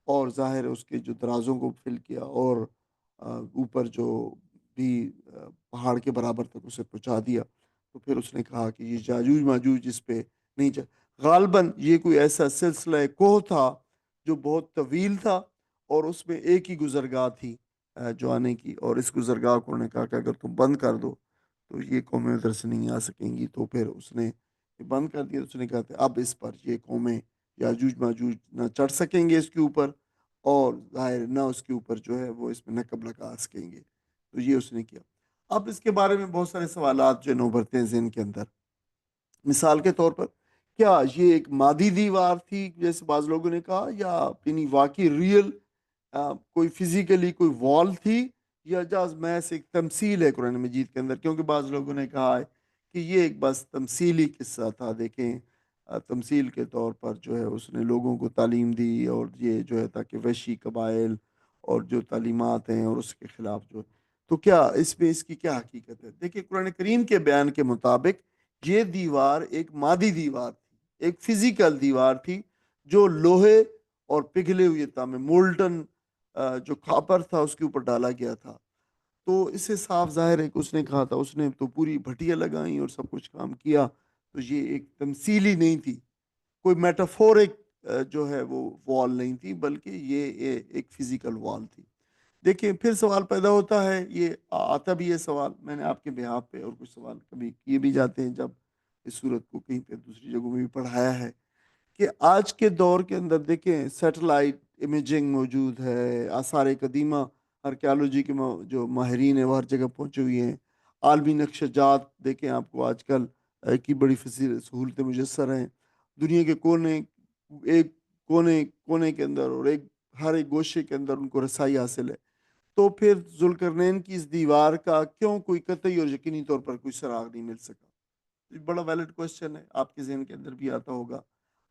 S1: اور ظاہر ہے اس کے جو درازوں کو فل کیا، اور اوپر جو بھی پہاڑ کے برابر تک اسے پہنچا دیا۔ تو پھر اس نے کہا کہ یہ یاجوج ماجوج اس پہ نہیں غالباً یہ کوئی ایسا سلسلہ کوہ تھا جو بہت طویل تھا، اور اس میں ایک ہی گزرگاہ تھی جو آنے کی، اور اس گزرگاہ کو انہوں نے کہا کہ اگر تم بند کر دو تو یہ قومیں ادھر سے نہیں آ سکیں گی۔ تو پھر اس نے بند کر دیا۔ اس نے کہا کہ اب اس پر یہ قومیں یاجوج ماجوج نہ چڑھ سکیں گے اس کے اوپر، اور ظاہر نہ اس کے اوپر جو ہے وہ اس میں نقب لگا سکیں گے۔ تو یہ اس نے کیا۔ اب اس کے بارے میں بہت سارے سوالات جو ابھرتے ہیں ذہن کے اندر۔ مثال کے طور پر، کیا یہ ایک مادی دیوار تھی جیسے بعض لوگوں نے کہا، یا یعنی واقعی ریئل کوئی فزیکلی کوئی وال تھی، یا جاز محض ایک تمثیل ہے قرآن مجید کے اندر؟ کیونکہ بعض لوگوں نے کہا ہے کہ یہ ایک بس تمثیلی قصہ تھا۔ دیکھیں تمثیل کے طور پر جو ہے اس نے لوگوں کو تعلیم دی، اور یہ جو ہے تاکہ وحشی قبائل اور جو تعلیمات ہیں اور اس کے خلاف جو، تو کیا اس میں اس کی کیا حقیقت ہے؟ دیکھیں قرآن کریم کے بیان کے مطابق یہ دیوار ایک مادی دیوار تھی، ایک فزیکل دیوار تھی، جو لوہے اور پگھلے ہوئے تانبے، مولٹن جو کاپر تھا اس کے اوپر ڈالا گیا تھا۔ تو اس سے صاف ظاہر ہے کہ اس نے کہا تھا، اس نے تو پوری بھٹیاں لگائیں اور سب کچھ کام کیا، تو یہ ایک تمثیلی نہیں تھی، کوئی میٹافورک جو ہے وہ وال نہیں تھی، بلکہ یہ ایک فزیکل وال تھی۔ دیکھیں پھر سوال پیدا ہوتا ہے، یہ آتا بھی ہے سوال، میں نے آپ کے بہاف پہ اور کچھ سوال کبھی کیے بھی جاتے ہیں جب اس صورت کو کہیں پہ دوسری جگہوں میں بھی پڑھایا ہے، کہ آج کے دور کے اندر دیکھیں سیٹلائٹ امیجنگ موجود ہے، آثار قدیمہ آرکیالوجی کے جو ماہرین ہیں وہ ہر جگہ پہنچے ہوئے ہیں، عالمی نقشہ جات دیکھیں آپ کو آج کل کی بڑی سہولتیں میسر ہیں، دنیا کے ایک کونے کے اندر اور ہر ایک گوشے کے اندر ان کو رسائی حاصل ہے۔ تو پھر ذوالقرنین کی اس دیوار کا کیوں کوئی قطعی اور یقینی طور پر کوئی سراغ نہیں مل سکا؟ یہ بڑا ویلڈ کوشچن ہے، آپ کے ذہن کے اندر بھی آتا ہوگا،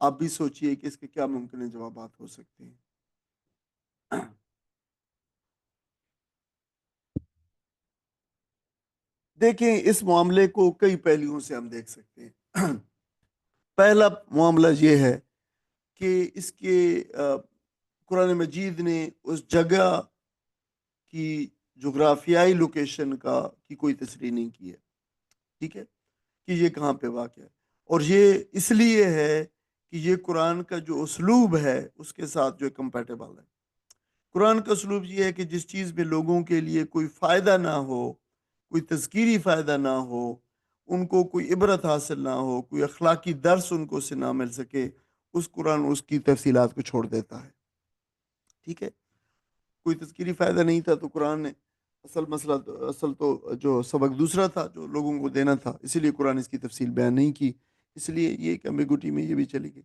S1: آپ بھی سوچئے کہ اس کے کیا ممکن جوابات ہو سکتے ہیں۔ دیکھیں اس معاملے کو کئی پہلوؤں سے ہم دیکھ سکتے ہیں۔ پہلا معاملہ یہ ہے کہ اس کے قرآن مجید نے اس جگہ کی جغرافیائی لوکیشن کی کوئی تصریح نہیں کی ہے، ٹھیک ہے، کہ یہ کہاں پہ واقع ہے۔ اور یہ اس لیے ہے کہ یہ قرآن کا جو اسلوب ہے اس کے ساتھ جو کمپیٹیبل ہے۔ قرآن کا اسلوب یہ ہے کہ جس چیز میں لوگوں کے لیے کوئی فائدہ نہ ہو، کوئی تذکیری فائدہ نہ ہو، ان کو کوئی عبرت حاصل نہ ہو، کوئی اخلاقی درس ان کو سے نہ مل سکے، اس قرآن اس کی تفصیلات کو چھوڑ دیتا ہے، ٹھیک ہے۔ کوئی تذکیری فائدہ نہیں تھا تو قرآن نے اصل تو جو سبق دوسرا تھا جو لوگوں کو دینا تھا، اسی لیے قرآن اس کی تفصیل بیان نہیں کی، اس لیے یہ ایک ایمبیگوٹی میں یہ بھی چلی گئی۔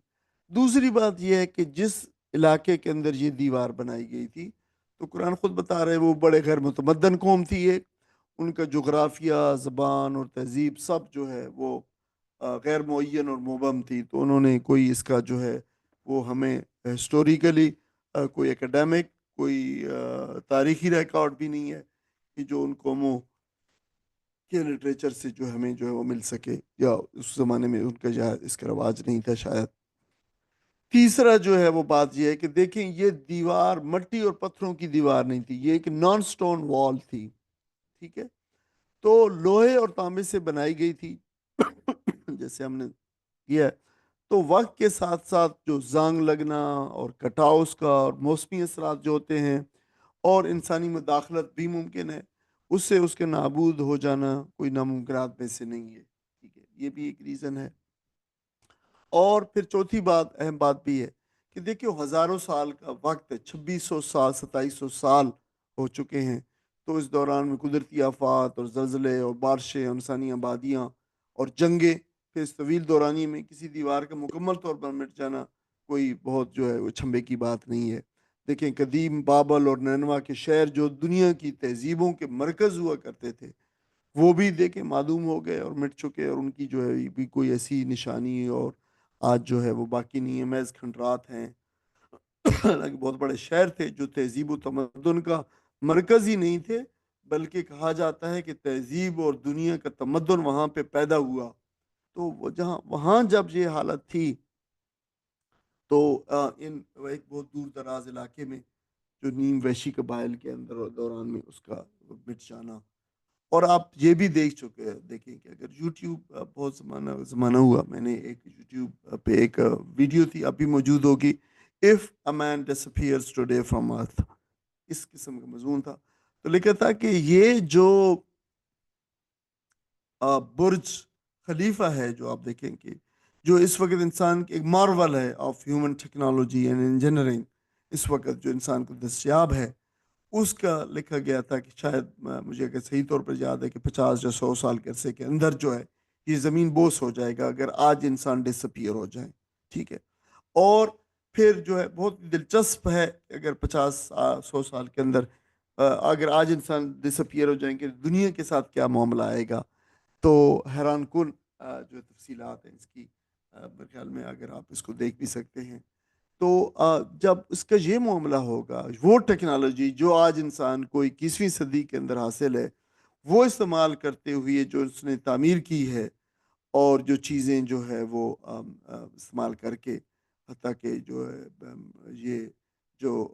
S1: دوسری بات یہ ہے کہ جس علاقے کے اندر یہ دیوار بنائی گئی تھی تو قرآن خود بتا رہے وہ بڑے غیر متمدن قوم تھی، ایک ان کا جغرافیہ، زبان اور تہذیب سب جو ہے وہ غیر معین اور مبہم تھی، تو انہوں نے کوئی اس کا جو ہے وہ ہمیں ہسٹوریکلی کوئی اکیڈیمک کوئی تاریخی ریکارڈ بھی نہیں ہے کہ جو ان قوموں کے لٹریچر سے جو ہمیں جو ہے وہ مل سکے، یا اس زمانے میں ان کا جو اس کا رواج نہیں تھا شاید۔ تیسرا جو ہے وہ بات یہ ہے کہ دیکھیں یہ دیوار مٹی اور پتھروں کی دیوار نہیں تھی، یہ ایک نان سٹون وال تھی، ٹھیک ہے، تو لوہے اور تانبے سے بنائی گئی تھی جیسے ہم نے کیا ہے۔ تو وقت کے ساتھ ساتھ جو زنگ لگنا اور کٹاؤ اس کا اور موسمی اثرات جو ہوتے ہیں اور انسانی مداخلت بھی ممکن ہے، اس سے اس کے نابود ہو جانا کوئی ناممکنات میں سے نہیں ہے، ٹھیک ہے، یہ بھی ایک ریزن ہے۔ اور پھر چوتھی بات، اہم بات بھی ہے کہ دیکھیو ہزاروں سال کا وقت ہے، 2600 سال 2700 سال ہو چکے ہیں، تو اس دوران میں قدرتی آفات اور زلزلے اور بارشیں، انسانی آبادیاں اور جنگیں، پھر اس طویل دورانی میں کسی دیوار کا مکمل طور پر مٹ جانا کوئی بہت جو ہے وہ چھمبے کی بات نہیں ہے۔ دیکھیں قدیم بابل اور نینوا کے شہر جو دنیا کی تہذیبوں کے مرکز ہوا کرتے تھے، وہ بھی دیکھیں معدوم ہو گئے اور مٹ چکے، اور ان کی جو ہے بھی کوئی ایسی نشانی اور آج جو ہے وہ باقی نہیں ہے، محض کھنڈرات ہیں۔ حالانکہ بہت بڑے شہر تھے جو تہذیب و تمدن کا مرکز ہی نہیں تھے، بلکہ کہا جاتا ہے کہ تہذیب اور دنیا کا تمدن وہاں پہ پیدا ہوا۔ تو وہاں جب یہ حالت تھی تو ایک بہت دور دراز علاقے میں جو نیم وحشی قبائل کے اندر اور دوران میں اس کا مٹ جانا۔ اور آپ یہ بھی دیکھ چکے ہیں، دیکھیں کہ اگر یوٹیوب بہت زمانہ ہوا، میں نے ایک یوٹیوب پہ ایک ویڈیو تھی، اب بھی موجود ہوگی، if a man disappears today from earth، اس قسم کا مضمون تھا، تو لکھا تھا کہ یہ جو برج خلیفہ ہے جو آپ دیکھیں کہ جو اس وقت انسان کی ایک مارول ہے of human technology and engineering, اس وقت جو انسان کو دستیاب ہے، اس کا لکھا گیا تھا کہ شاید مجھے اگر صحیح طور پر یاد ہے کہ 50 یا 100 سال کے عرصے کے اندر جو ہے یہ زمین بوس ہو جائے گا اگر آج انسان ڈس اپیئر ہو جائے، ٹھیک ہے۔ اور پھر جو ہے بہت دلچسپ ہے کہ اگر 50 100 سال کے اندر اگر آج انسان ڈس اپیئر ہو جائیں گے دنیا کے ساتھ کیا معاملہ آئے گا، تو حیران کن جو تفصیلات ہیں اس کی، میرے خیال میں اگر آپ اس کو دیکھ بھی سکتے ہیں، تو جب اس کا یہ معاملہ ہوگا، وہ ٹیکنالوجی جو آج انسان کو 21ویں صدی کے اندر حاصل ہے، وہ استعمال کرتے ہوئے جو اس نے تعمیر کی ہے اور جو چیزیں جو ہے وہ استعمال کر کے، حتیٰ کہ جو ہے یہ جو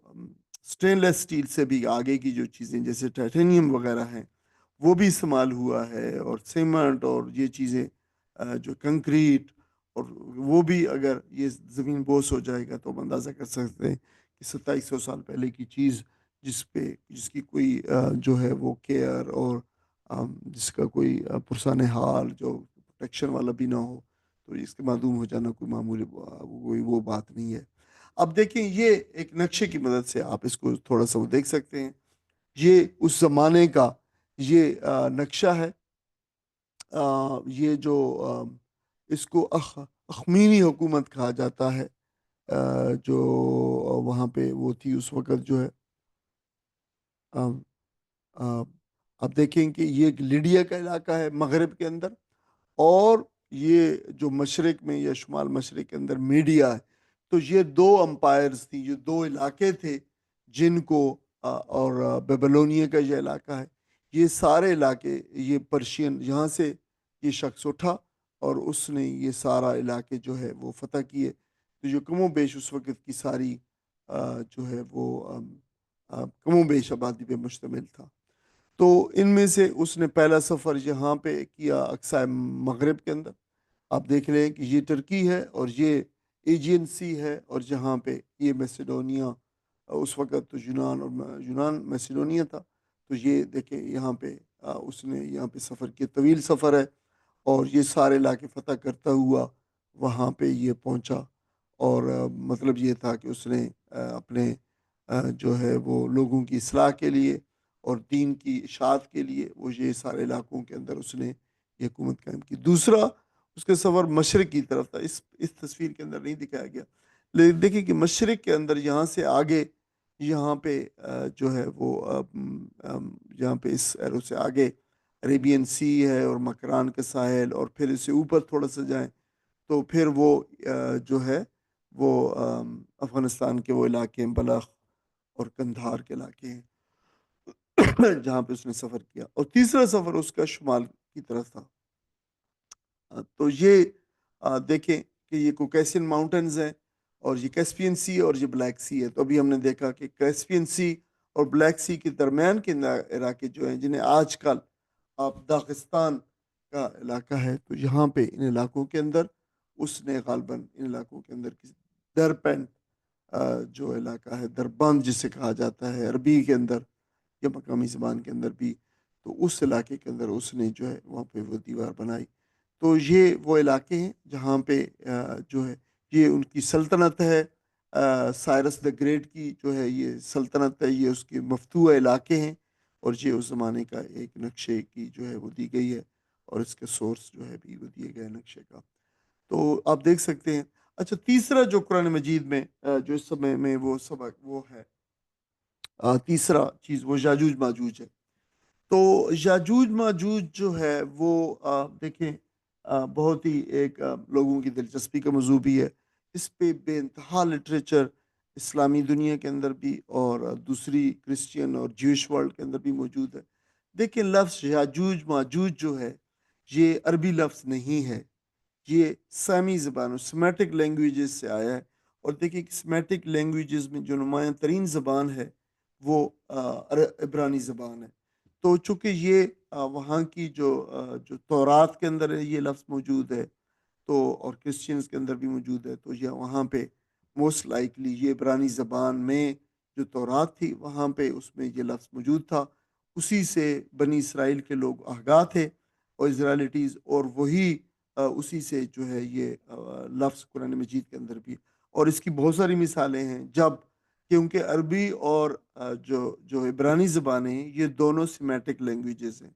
S1: سٹین لیس سٹیل سے بھی آگے کی جو چیزیں جیسے ٹائٹینیم وغیرہ ہیں وہ بھی استعمال ہوا ہے، اور سیمنٹ اور یہ چیزیں جو کنکریٹ، اور وہ بھی اگر یہ زمین بوس ہو جائے گا تو ہم اندازہ کر سکتے ہیں کہ 2700 سال پہلے کی چیز جس کی کوئی جو ہے وہ کیئر اور جس کا کوئی پرسان حال جو پروٹیکشن والا بھی نہ ہو، تو اس کے معدوم ہو جانا کوئی معمولی کوئی وہ بات نہیں ہے۔ اب دیکھیں یہ ایک نقشے کی مدد سے آپ اس کو تھوڑا سا وہ دیکھ سکتے ہیں، یہ اس زمانے کا یہ نقشہ ہے، یہ جو اس کو اخمینی حکومت کہا جاتا ہے، جو وہاں پہ وہ تھی اس وقت جو ہے، آپ دیکھیں کہ یہ ایک لیڈیا کا علاقہ ہے مغرب کے اندر، اور یہ جو مشرق میں یا شمال مشرق کے اندر میڈیا ہے، تو یہ دو امپائرز تھی، یہ دو علاقے تھے جن کو اور بیبلونیا کا یہ علاقہ ہے، یہ سارے علاقے، یہ پرشین یہاں سے یہ شخص اٹھا اور اس نے یہ سارا علاقے جو ہے وہ فتح کیے، تو جو کم و بیش اس وقت کی ساری جو ہے وہ کم و بیش آبادی پہ مشتمل تھا۔ تو ان میں سے اس نے پہلا سفر یہاں پہ کیا اقصائے مغرب کے اندر۔ آپ دیکھ رہے ہیں کہ یہ ترکی ہے اور یہ ایجین سی ہے، اور جہاں پہ یہ میسیڈونیا، اس وقت تو یونان میسیڈونیا تھا۔ تو یہ دیکھیں یہاں پہ اس نے یہاں پہ سفر کیا، طویل سفر ہے، اور یہ سارے علاقے فتح کرتا ہوا وہاں پہ یہ پہنچا۔ اور مطلب یہ تھا کہ اس نے اپنے جو ہے وہ لوگوں کی اصلاح کے لیے اور دین کی اشاعت کے لیے وہ یہ سارے علاقوں کے اندر اس نے یہ حکومت قائم کی۔ دوسرا اس کا سفر مشرق کی طرف تھا، اس تصویر کے اندر نہیں دکھایا گیا، لیکن دیکھیں کہ مشرق کے اندر یہاں سے آگے، یہاں پہ جو ہے وہ یہاں پہ اس ایرو سے آگے عریبین سی ہے اور مکران کے ساحل، اور پھر اسے اوپر تھوڑا سا جائیں تو پھر وہ جو ہے وہ افغانستان کے وہ علاقے ہیں، بلخ اور قندھار کے علاقے ہیں جہاں پہ اس نے سفر کیا۔ اور تیسرا سفر اس کا شمال کی طرف تھا۔ تو یہ دیکھیں کہ یہ کوکیسین ماؤنٹنز ہیں، اور یہ کیسپین سی اور یہ بلیک سی ہے۔ تو ابھی ہم نے دیکھا کہ کیسپین سی اور بلیک سی کے درمیان کے علاقے جو ہیں، جنہیں آج کل آپ داغستان کا علاقہ ہے، تو یہاں پہ ان علاقوں کے اندر اس نے غالباً ان علاقوں کے اندر درپینٹ جو علاقہ ہے، دربند جسے کہا جاتا ہے عربی کے اندر یا مقامی زبان کے اندر بھی، تو اس علاقے کے اندر اس نے جو ہے وہاں پہ وہ دیوار بنائی۔ تو یہ وہ علاقے ہیں جہاں پہ جو ہے یہ ان کی سلطنت ہے، سائرس دا گریٹ کی جو ہے یہ سلطنت ہے، یہ اس کے مفتوح علاقے ہیں، اور یہ اس زمانے کا ایک نقشے کی جو ہے وہ دی گئی ہے، اور اس کے سورس جو ہے بھی وہ دیے گئے نقشے کا۔ تو آپ دیکھ سکتے ہیں۔ اچھا، تیسرا جو قرآن مجید میں جو اس سمے میں وہ سبق وہ ہے، تیسرا چیز وہ یاجوج ماجوج ہے۔ تو یاجوج ماجوج جو ہے وہ دیکھیں بہت ہی ایک لوگوں کی دلچسپی کا موضوع بھی ہے۔ اس پہ بے انتہا لٹریچر اسلامی دنیا کے اندر بھی اور دوسری کرسچین اور جیوش ورلڈ کے اندر بھی موجود ہے۔ دیکھیں لفظ یاجوج ماجوج جو ہے یہ عربی لفظ نہیں ہے، یہ سامی زبانوں سمیٹک لینگویجز سے آیا ہے۔ اور دیکھیں کہ سمیٹک لینگویجز میں جو نمایاں ترین زبان ہے وہ عبرانی زبان ہے۔ تو چونکہ یہ وہاں کی جو تورات کے اندر ہے یہ لفظ موجود ہے، تو اور کرسچنز کے اندر بھی موجود ہے، تو یہ وہاں پہ موسٹ لائکلی یہ عبرانی زبان میں جو تورات تھی وہاں پہ اس میں یہ لفظ موجود تھا۔ اسی سے بنی اسرائیل کے لوگ آگاہ تھے اور اسرائیلیٹیز، اور وہی اسی سے جو ہے یہ لفظ قرآن مجید کے اندر بھی، اور اس کی بہت ساری مثالیں ہیں جب، کیونکہ عربی اور جو عبرانی زبانیں ہیں یہ دونوں سیمیٹک لینگویجز ہیں،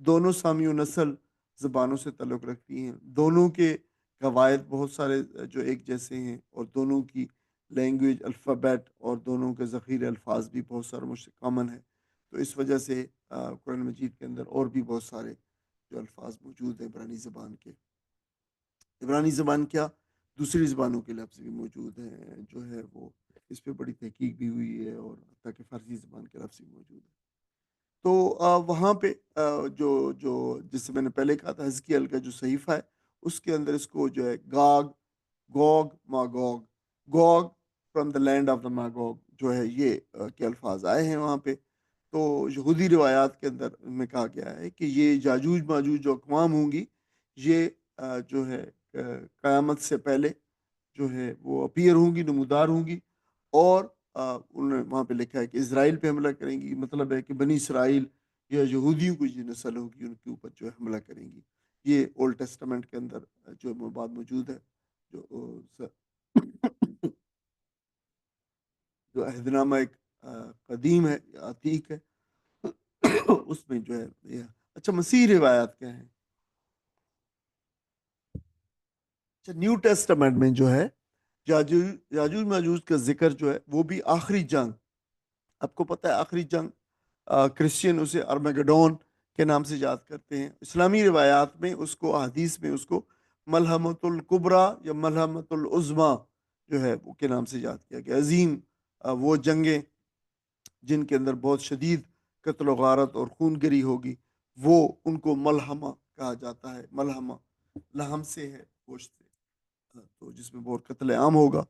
S1: دونوں سامی و نسل زبانوں سے تعلق رکھتی ہیں، دونوں کے قواعد بہت سارے جو ایک جیسے ہیں، اور دونوں کی لینگویج الفابیٹ اور دونوں کے ذخیرے الفاظ بھی بہت سارے کامن ہے۔ تو اس وجہ سے قرآن مجید کے اندر اور بھی بہت سارے جو الفاظ موجود ہیں عبرانی زبان کے۔ عبرانی زبان کیا، دوسری زبانوں کے لفظ بھی موجود ہیں، جو ہے وہ اس پہ بڑی تحقیق بھی ہوئی ہے، اور حتیٰ کہ فارسی زبان کے لفظ بھی موجود ہیں۔ تو وہاں پہ جو جو جس سے میں نے پہلے کہا تھا حزقیل کا جو صحیفہ ہے اس کے اندر اس کو جو ہے Gog Magog, Gog from the land of the Magog جو ہے یہ کے الفاظ آئے ہیں وہاں پہ۔ تو یہودی روایات کے اندر میں کہا گیا ہے کہ یہ یاجوج ماجوج جو اقوام ہوں گی یہ جو ہے قیامت سے پہلے جو ہے وہ اپیئر ہوں گی، نمودار ہوں گی، اور انہوں نے وہاں پہ لکھا ہے کہ اسرائیل پہ حملہ کریں گی، مطلب ہے کہ بنی اسرائیل یا یہودیوں کی جو نسل ہوگی ان کے اوپر جو ہے حملہ کریں گی۔ یہ اولڈ ٹیسٹمنٹ کے اندر جو بات موجود ہے، جو جو عہد نامہ ایک قدیم ہے، عتیق ہے، اس میں جو ہے یہ اچھا مسیح روایات کیا ہیں؟ اچھا، نیو ٹیسٹمنٹ میں جو ہے یاجوج ماجوج کا ذکر جو ہے وہ بھی آخری جنگ، آپ کو پتہ ہے آخری جنگ کرسچین اسے ارمیگڈون کے نام سے یاد کرتے ہیں، اسلامی روایات میں اس کو احادیث میں اس کو ملحمۃ الکبریٰ یا ملحمۃ العظمیٰ جو ہے وہ کے نام سے یاد کیا گیا۔ عظیم وہ جنگیں جن کے اندر بہت شدید قتل و غارت اور خون گری ہوگی، وہ ان کو ملحمہ کہا جاتا ہے۔ ملحمہ لحم سے ہے، گوشت سے، تو جس میں بہت قتل عام ہوگا،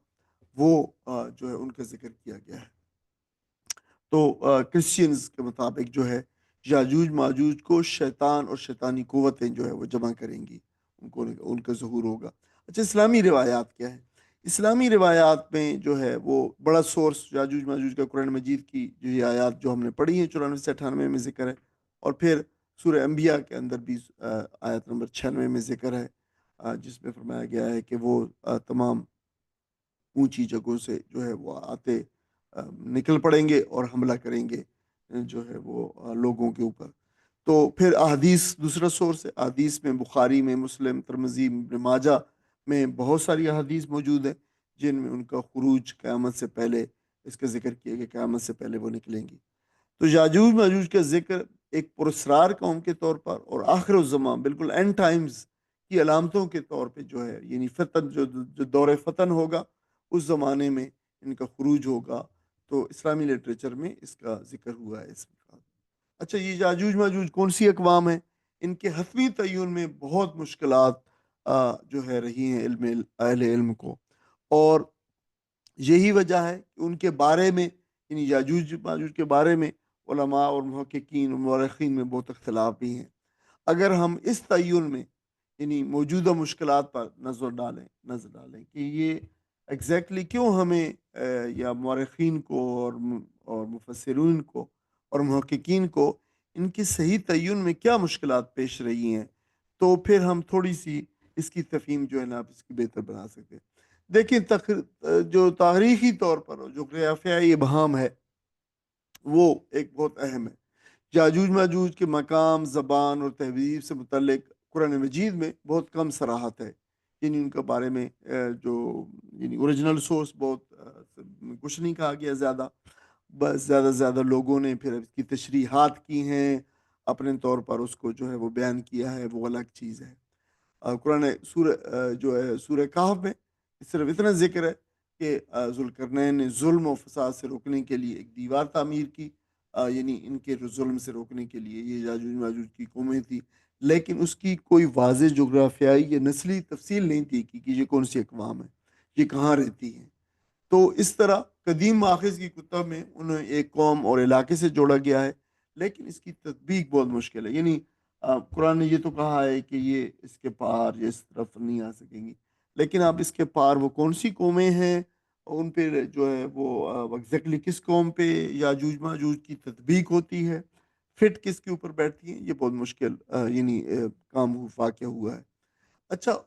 S1: وہ جو ہے ان کا ذکر کیا گیا ہے۔ تو کرسچینز کے مطابق جو ہے یاجوج ماجوج کو شیطان اور شیطانی قوتیں جو ہے وہ جمع کریں گی، ان کا ظہور ہوگا۔ اچھا، اسلامی روایات کیا ہے؟ اسلامی روایات میں جو ہے وہ بڑا سورس یاجوج ماجوج کا قرآن مجید کی جو یہ آیات جو ہم نے پڑھی ہیں 94 سے 98 میں ذکر ہے، اور پھر سورہ انبیاء کے اندر بھی آیت نمبر 96 میں ذکر ہے، جس میں فرمایا گیا ہے کہ وہ تمام اونچی جگہوں سے جو ہے وہ آتے نکل پڑیں گے اور حملہ کریں گے جو ہے وہ لوگوں کے اوپر۔ تو پھر احادیث دوسرا سورس ہے، احادیث میں بخاری میں، مسلم، ترمذی، ابن ماجہ میں بہت ساری احادیث موجود ہیں جن میں ان کا خروج قیامت سے پہلے اس کا ذکر کیا کہ قیامت سے پہلے وہ نکلیں گی۔ تو یاجوج ماجوج کا ذکر ایک پراسرار قوم کے طور پر اور آخر الزمان بالکل اینڈ ٹائمز کی علامتوں کے طور پہ جو ہے، یعنی فتن جو دور فتن ہوگا اس زمانے میں ان کا خروج ہوگا، تو اسلامی لٹریچر میں اس کا ذکر ہوا ہے اس کا۔ اچھا، یہ یاجوج ماجوج کون سی اقوام ہیں؟ ان کے حتمی تعین میں بہت مشکلات جو ہے رہی ہیں اہل علم کو، اور یہی وجہ ہے کہ ان کے بارے میں، یعنی یاجوج ماجوج کے بارے میں علماء اور محققین اور مورخین میں بہت اختلاف بھی ہیں۔ اگر ہم اس تعین میں یعنی موجودہ مشکلات پر نظر ڈالیں کہ یہ ایگزیکٹلی کیوں ہمیں یا مورخین کو اور مفسرین کو اور محققین کو ان کی صحیح تعین میں کیا مشکلات پیش رہی ہیں، تو پھر ہم تھوڑی سی اس کی تفہیم جو ہے نا آپ اس کی بہتر بنا سکتے ہیں۔ دیکھیں، جو تاریخی طور پر جو جغرافیائی ابہام ہے وہ ایک بہت اہم ہے۔ یاجوج ماجوج کے مقام، زبان اور تہذیب سے متعلق قرآن مجید میں بہت کم صراحت ہے، یعنی ان کے بارے میں جو یعنی اوریجنل سورس بہت کچھ نہیں کہا گیا زیادہ، بس زیادہ سے زیادہ لوگوں نے پھر اس کی تشریحات کی ہیں، اپنے طور پر اس کو جو ہے وہ بیان کیا ہے، وہ الگ چیز ہے۔ قرآن سورہ جو ہے سورہ کہف میں صرف اتنا ذکر ہے کہ ذوالقرنین نے ظلم و فساد سے روکنے کے لیے ایک دیوار تعمیر کی، یعنی ان کے ظلم سے روکنے کے لیے، یہ یاجوج ماجوج کی قومیں تھی، لیکن اس کی کوئی واضح جغرافیائی یا نسلی تفصیل نہیں تھی کہ یہ کون سی اقوام ہے، یہ کہاں رہتی ہیں۔ تو اس طرح قدیم ماخذ کی کتب میں انہیں ایک قوم اور علاقے سے جوڑا گیا ہے، لیکن اس کی تطبیق بہت مشکل ہے، یعنی قرآن نے یہ تو کہا ہے کہ یہ اس کے پار یا اس طرف نہیں آ سکیں گی، لیکن اب اس کے پار وہ کون سی قومیں ہیں، ان پہ جو ہے وہ ایگزیکٹلی کس قوم پہ یاجوج ماجوج کی تطبیق ہوتی ہے، فٹ کس کے اوپر بیٹھتی ہیں، یہ بہت مشکل یعنی کام واقع ہوا ہے۔ اچھا،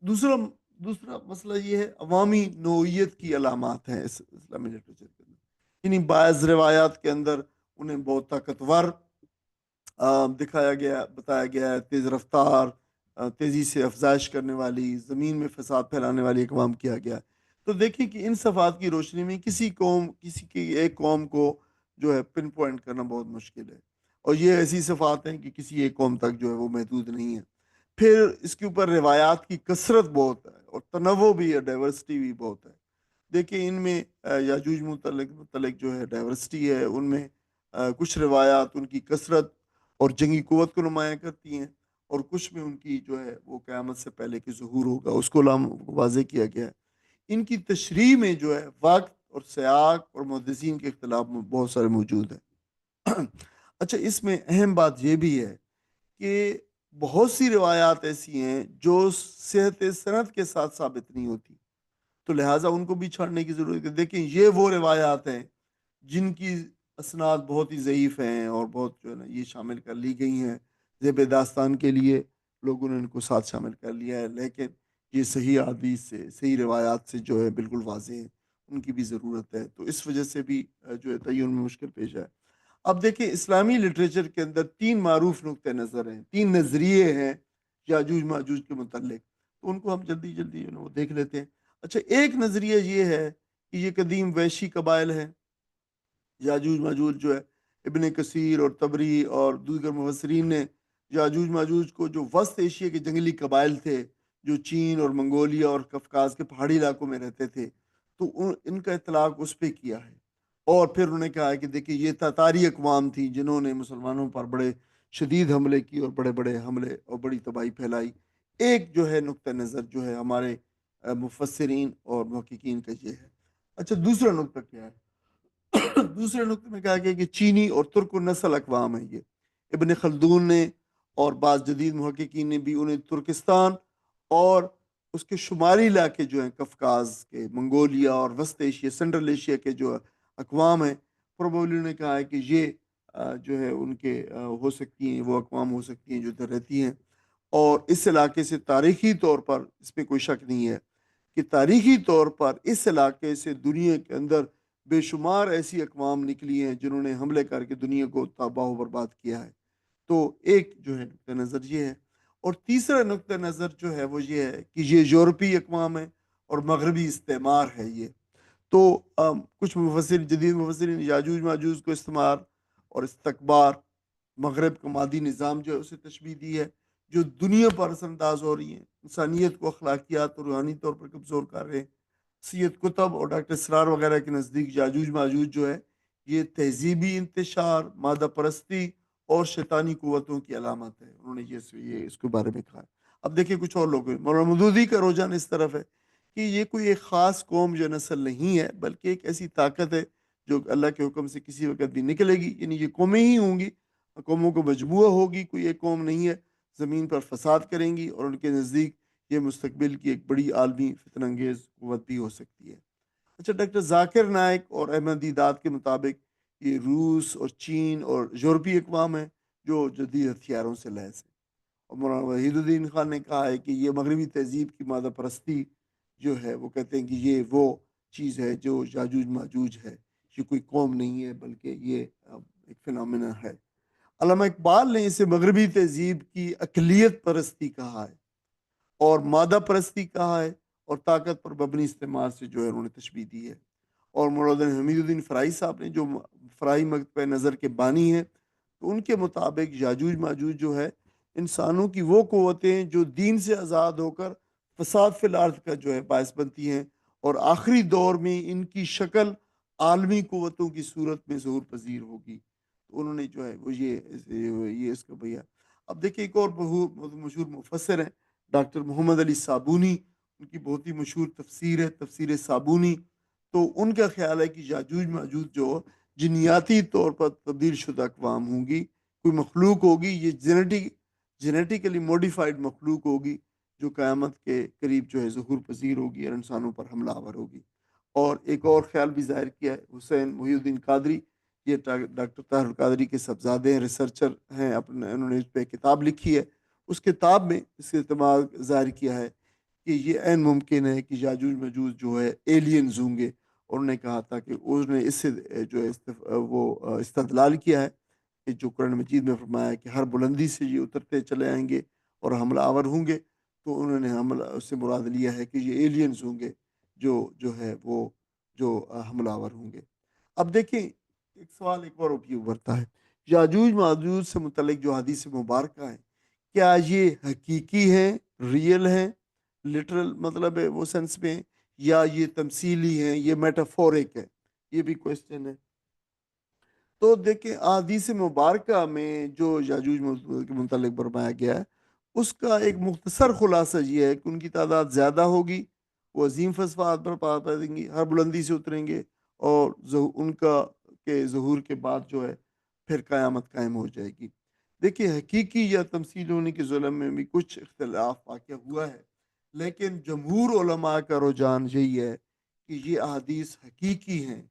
S1: دوسرا دوسرا مسئلہ یہ ہے عوامی نوعیت کی علامات ہیں اس اسلامی لٹریچر کے اندر، یعنی بعض روایات کے اندر انہیں بہت طاقتور دکھایا گیا، بتایا گیا ہے، تیز رفتار، تیزی سے افزائش کرنے والی، زمین میں فساد پھیلانے والی اقوام کیا گیا ہے۔ تو دیکھیں کہ ان صفات کی روشنی میں کسی کی ایک قوم کو جو ہے پن پوائنٹ کرنا بہت مشکل ہے، اور یہ ایسی صفات ہیں کہ کسی ایک قوم تک جو ہے وہ محدود نہیں ہے۔ پھر اس کے اوپر روایات کی کثرت بہت ہے اور تنوع بھی ہے، ڈائیورسٹی بھی بہت ہے۔ دیکھیں ان میں یاجوج متعلق جو ہے ڈائیورسٹی ہے، ان میں کچھ روایات ان کی کثرت اور جنگی قوت کو نمایاں کرتی ہیں، اور کچھ میں ان کی جو ہے وہ قیامت سے پہلے کی ظہور ہوگا اس کو واضح کیا گیا ہے۔ ان کی تشریح میں جو ہے وقت اور سیاق اور محدثین کے اختلاف میں بہت سارے موجود ہیں۔ اچھا، اس میں اہم بات یہ بھی ہے کہ بہت سی روایات ایسی ہیں جو صحت سند کے ساتھ ثابت نہیں ہوتی، تو لہٰذا ان کو بھی چھاڑنے کی ضرورت ہے۔ دیکھیں، یہ وہ روایات ہیں جن کی اسناد بہت ہی ضعیف ہیں اور بہت جو ہے نا یہ شامل کر لی گئی ہیں زیب داستان کے لیے، لوگوں نے ان کو ساتھ شامل کر لیا ہے، لیکن یہ صحیح حدیث سے، صحیح روایات سے جو ہے بالکل واضح ہے، ان کی بھی ضرورت ہے، تو اس وجہ سے بھی جو ہے تعین میں مشکل پیش ہے۔ اب دیکھیں، اسلامی لٹریچر کے اندر تین معروف نقطۂ نظر ہیں، تین نظریے ہیں یاجوج ماجوج کے متعلق، تو ان کو ہم جلدی جلدی وہ دیکھ لیتے ہیں۔ اچھا، ایک نظریہ یہ ہے کہ یہ قدیم وحشی قبائل ہیں، یاجوج ماجوج جو ہے ابن کثیر اور تبری اور دیگر مفسرین نے یاجوج ماجوج کو جو وسط ایشیا کے جنگلی قبائل تھے جو چین اور منگولیا اور کفکاز کے پہاڑی علاقوں میں رہتے تھے، تو ان کا اطلاق اس پہ کیا ہے، اور پھر انہوں نے کہا ہے کہ دیکھیے یہ تاتاری اقوام تھی جنہوں نے مسلمانوں پر بڑے شدید حملے کی اور بڑے بڑے حملے اور بڑی تباہی پھیلائی۔ ایک جو ہے نقطہ نظر جو ہے ہمارے مفسرین اور محققین کا یہ ہے۔ اچھا دوسرا نقطہ کیا ہے؟ دوسرے نقطے میں کہا گیا کہ چینی اور ترک نسل اقوام ہیں یہ، ابن خلدون نے اور بعض جدید محققین نے بھی انہیں ترکستان اور اس کے شمالی علاقے جو ہیں کفکاز کے، منگولیا اور وسط ایشیا، سینٹرل ایشیا کے جو اقوام ہیں، پروبیبلی نے کہا ہے کہ یہ جو ہے ان کے ہو سکتی ہیں، وہ اقوام ہو سکتی ہیں جو ادھر رہتی ہیں۔ اور اس علاقے سے تاریخی طور پر اس میں کوئی شک نہیں ہے کہ تاریخی طور پر اس علاقے سے دنیا کے اندر بے شمار ایسی اقوام نکلی ہیں جنہوں نے حملے کر کے دنیا کو تباہ و برباد کیا ہے۔ تو ایک جو ہے نقطہ نظر یہ ہے، اور تیسرا نقطہ نظر جو ہے وہ یہ ہے کہ یہ یورپی اقوام ہے اور مغربی استعمار ہے یہ۔ تو کچھ مفسر، جدید مفسرین، یاجوج ماجوج کو استعمار اور استکبار، مغرب کا مادی نظام جو ہے اسے تشبیہ دی ہے، جو دنیا پر اثر انداز ہو رہی ہیں، انسانیت کو اخلاقیات اور روحانی طور پر کمزور کر رہے ہیں۔ سید قطب اور ڈاکٹر اسرار وغیرہ کے نزدیک یاجوج ماجوج جو ہے یہ تہذیبی انتشار، مادہ پرستی اور شیطانی قوتوں کی علامت ہے۔ انہوں نے یہ اس کے بارے میں کہا ہے۔ اب دیکھیں کچھ اور لوگ ہیں، مولانا مودودی کا رجحان اس طرف ہے کہ یہ کوئی ایک خاص قوم یا نسل نہیں ہے، بلکہ ایک ایسی طاقت ہے جو اللہ کے حکم سے کسی وقت بھی نکلے گی، یعنی یہ قومیں ہی ہوں گی، قوموں کو مجموعہ ہوگی، کوئی ایک قوم نہیں ہے، زمین پر فساد کریں گی، اور ان کے نزدیک یہ مستقبل کی ایک بڑی عالمی فتن انگیز قوت بھی ہو سکتی ہے۔ اچھا ڈاکٹر ذاکر نائک اور احمد دیدات کے مطابق یہ روس اور چین اور یورپی اقوام ہیں جو جدید ہتھیاروں سے لیس ہیں، اور مولانا وحید الدین خان نے کہا ہے کہ یہ مغربی تہذیب کی مادہ پرستی جو ہے، وہ کہتے ہیں کہ یہ وہ چیز ہے جو یاجوج ماجوج ہے، یہ کوئی قوم نہیں ہے بلکہ یہ ایک فنامنا ہے۔ علامہ اقبال نے اسے مغربی تہذیب کی اقلیت پرستی کہا ہے اور مادہ پرستی کہا ہے، اور طاقت پر مبنی استعمال سے جو ہے انہوں نے تشبیہ دی ہے۔ اور مولانا حمید الدین فرائی صاحب نے، جو فرائی مکتبہ نظر کے بانی ہیں، تو ان کے مطابق یاجوج ماجوج جو ہے انسانوں کی وہ قوتیں جو دین سے آزاد ہو کر فساد فی الارض کا جو ہے باعث بنتی ہیں، اور آخری دور میں ان کی شکل عالمی قوتوں کی صورت میں ظہور پذیر ہوگی۔ تو انہوں نے جو ہے وہ یہ اس کا بھیا۔ اب دیکھیں ایک اور بہت مشہور مفسر ہیں ڈاکٹر محمد علی صابونی، ان کی بہت ہی مشہور تفسیر ہے تفسیر صابونی۔ تو ان کا خیال ہے کہ یاجوج ماجوج جو جنیاتی طور پر تبدیل شدہ اقوام ہوں گی، کوئی مخلوق ہوگی، یہ جینیٹیکلی موڈیفائڈ مخلوق ہوگی جو قیامت کے قریب جو ہے ظہور پذیر ہوگی اور انسانوں پر حملہ آور ہوگی۔ اور ایک اور خیال بھی ظاہر کیا ہے حسین محی الدین قادری، یہ ڈاکٹر طاہر القادری کے صاحبزادے ہیں، ریسرچر ہیں، انہوں نے اس پہ کتاب لکھی ہے۔ اس کتاب میں اس کے اعتماد ظاہر کیا ہے کہ یہ عین ممکن ہے کہ یاجوج ماجوج جو ہے ایلینز ہوں گے، اور انہوں نے کہا تھا کہ اس نے اس سے جو ہے وہ استدلال کیا ہے کہ جو قرآن مجید میں فرمایا ہے کہ ہر بلندی سے یہ اترتے چلے آئیں گے اور حملہ آور ہوں گے، تو انہوں نے حملہ اس سے مراد لیا ہے کہ یہ ایلینز ہوں گے جو ہے وہ جو حملہ آور ہوں گے۔ اب دیکھیں ایک سوال ایک اور بھی ابھرتا ہے، یاجوج ماجوج سے متعلق جو حدیث مبارکہ ہیں، کیا یہ حقیقی ہیں، ریئل ہیں، لٹرل مطلب ہے وہ سینس میں، یا یہ تمثیلی ہیں، یہ میٹافورک ہے؟ یہ بھی کوشچن ہے۔ تو دیکھیں احادیث مبارکہ میں جو یاجوج ماجوج کے متعلق فرمایا گیا ہے، اس کا ایک مختصر خلاصہ یہ ہے کہ ان کی تعداد زیادہ ہوگی، وہ عظیم فسفات پر پا دیں گی، ہر بلندی سے اتریں گے، اور ان کا کے ظہور کے بعد جو ہے پھر قیامت قائم ہو جائے گی۔ دیکھیے حقیقی یا تمثیل ہونے کے ظلم میں بھی کچھ اختلاف واقع ہوا ہے، لیکن جمہور علماء کا رجحان یہی ہے کہ یہ احادیث حقیقی ہیں،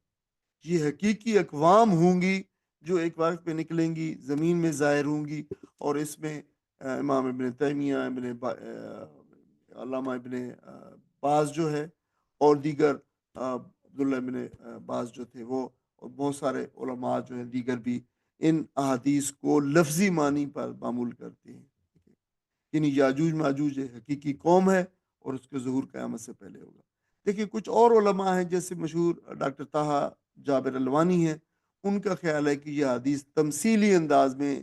S1: یہ حقیقی اقوام ہوں گی جو ایک وقت پہ نکلیں گی، زمین میں ظاہر ہوں گی، اور اس میں امام ابن تیمیہ، علامہ ابن باز جو ہے، اور دیگر عبداللہ ابن باز جو تھے وہ، اور بہت سارے علماء جو ہیں دیگر بھی ان احادیث کو لفظی معنی پر معمول کرتے ہیں، یعنی یاجوج ماجوج ایک حقیقی قوم ہے اور اس کے ظہور قیامت سے پہلے ہوگا۔ دیکھیے کچھ اور علماء ہیں جیسے مشہور ڈاکٹر طہ جابر الوانی ہیں، ان کا خیال ہے کہ یہ حدیث تمثیلی انداز میں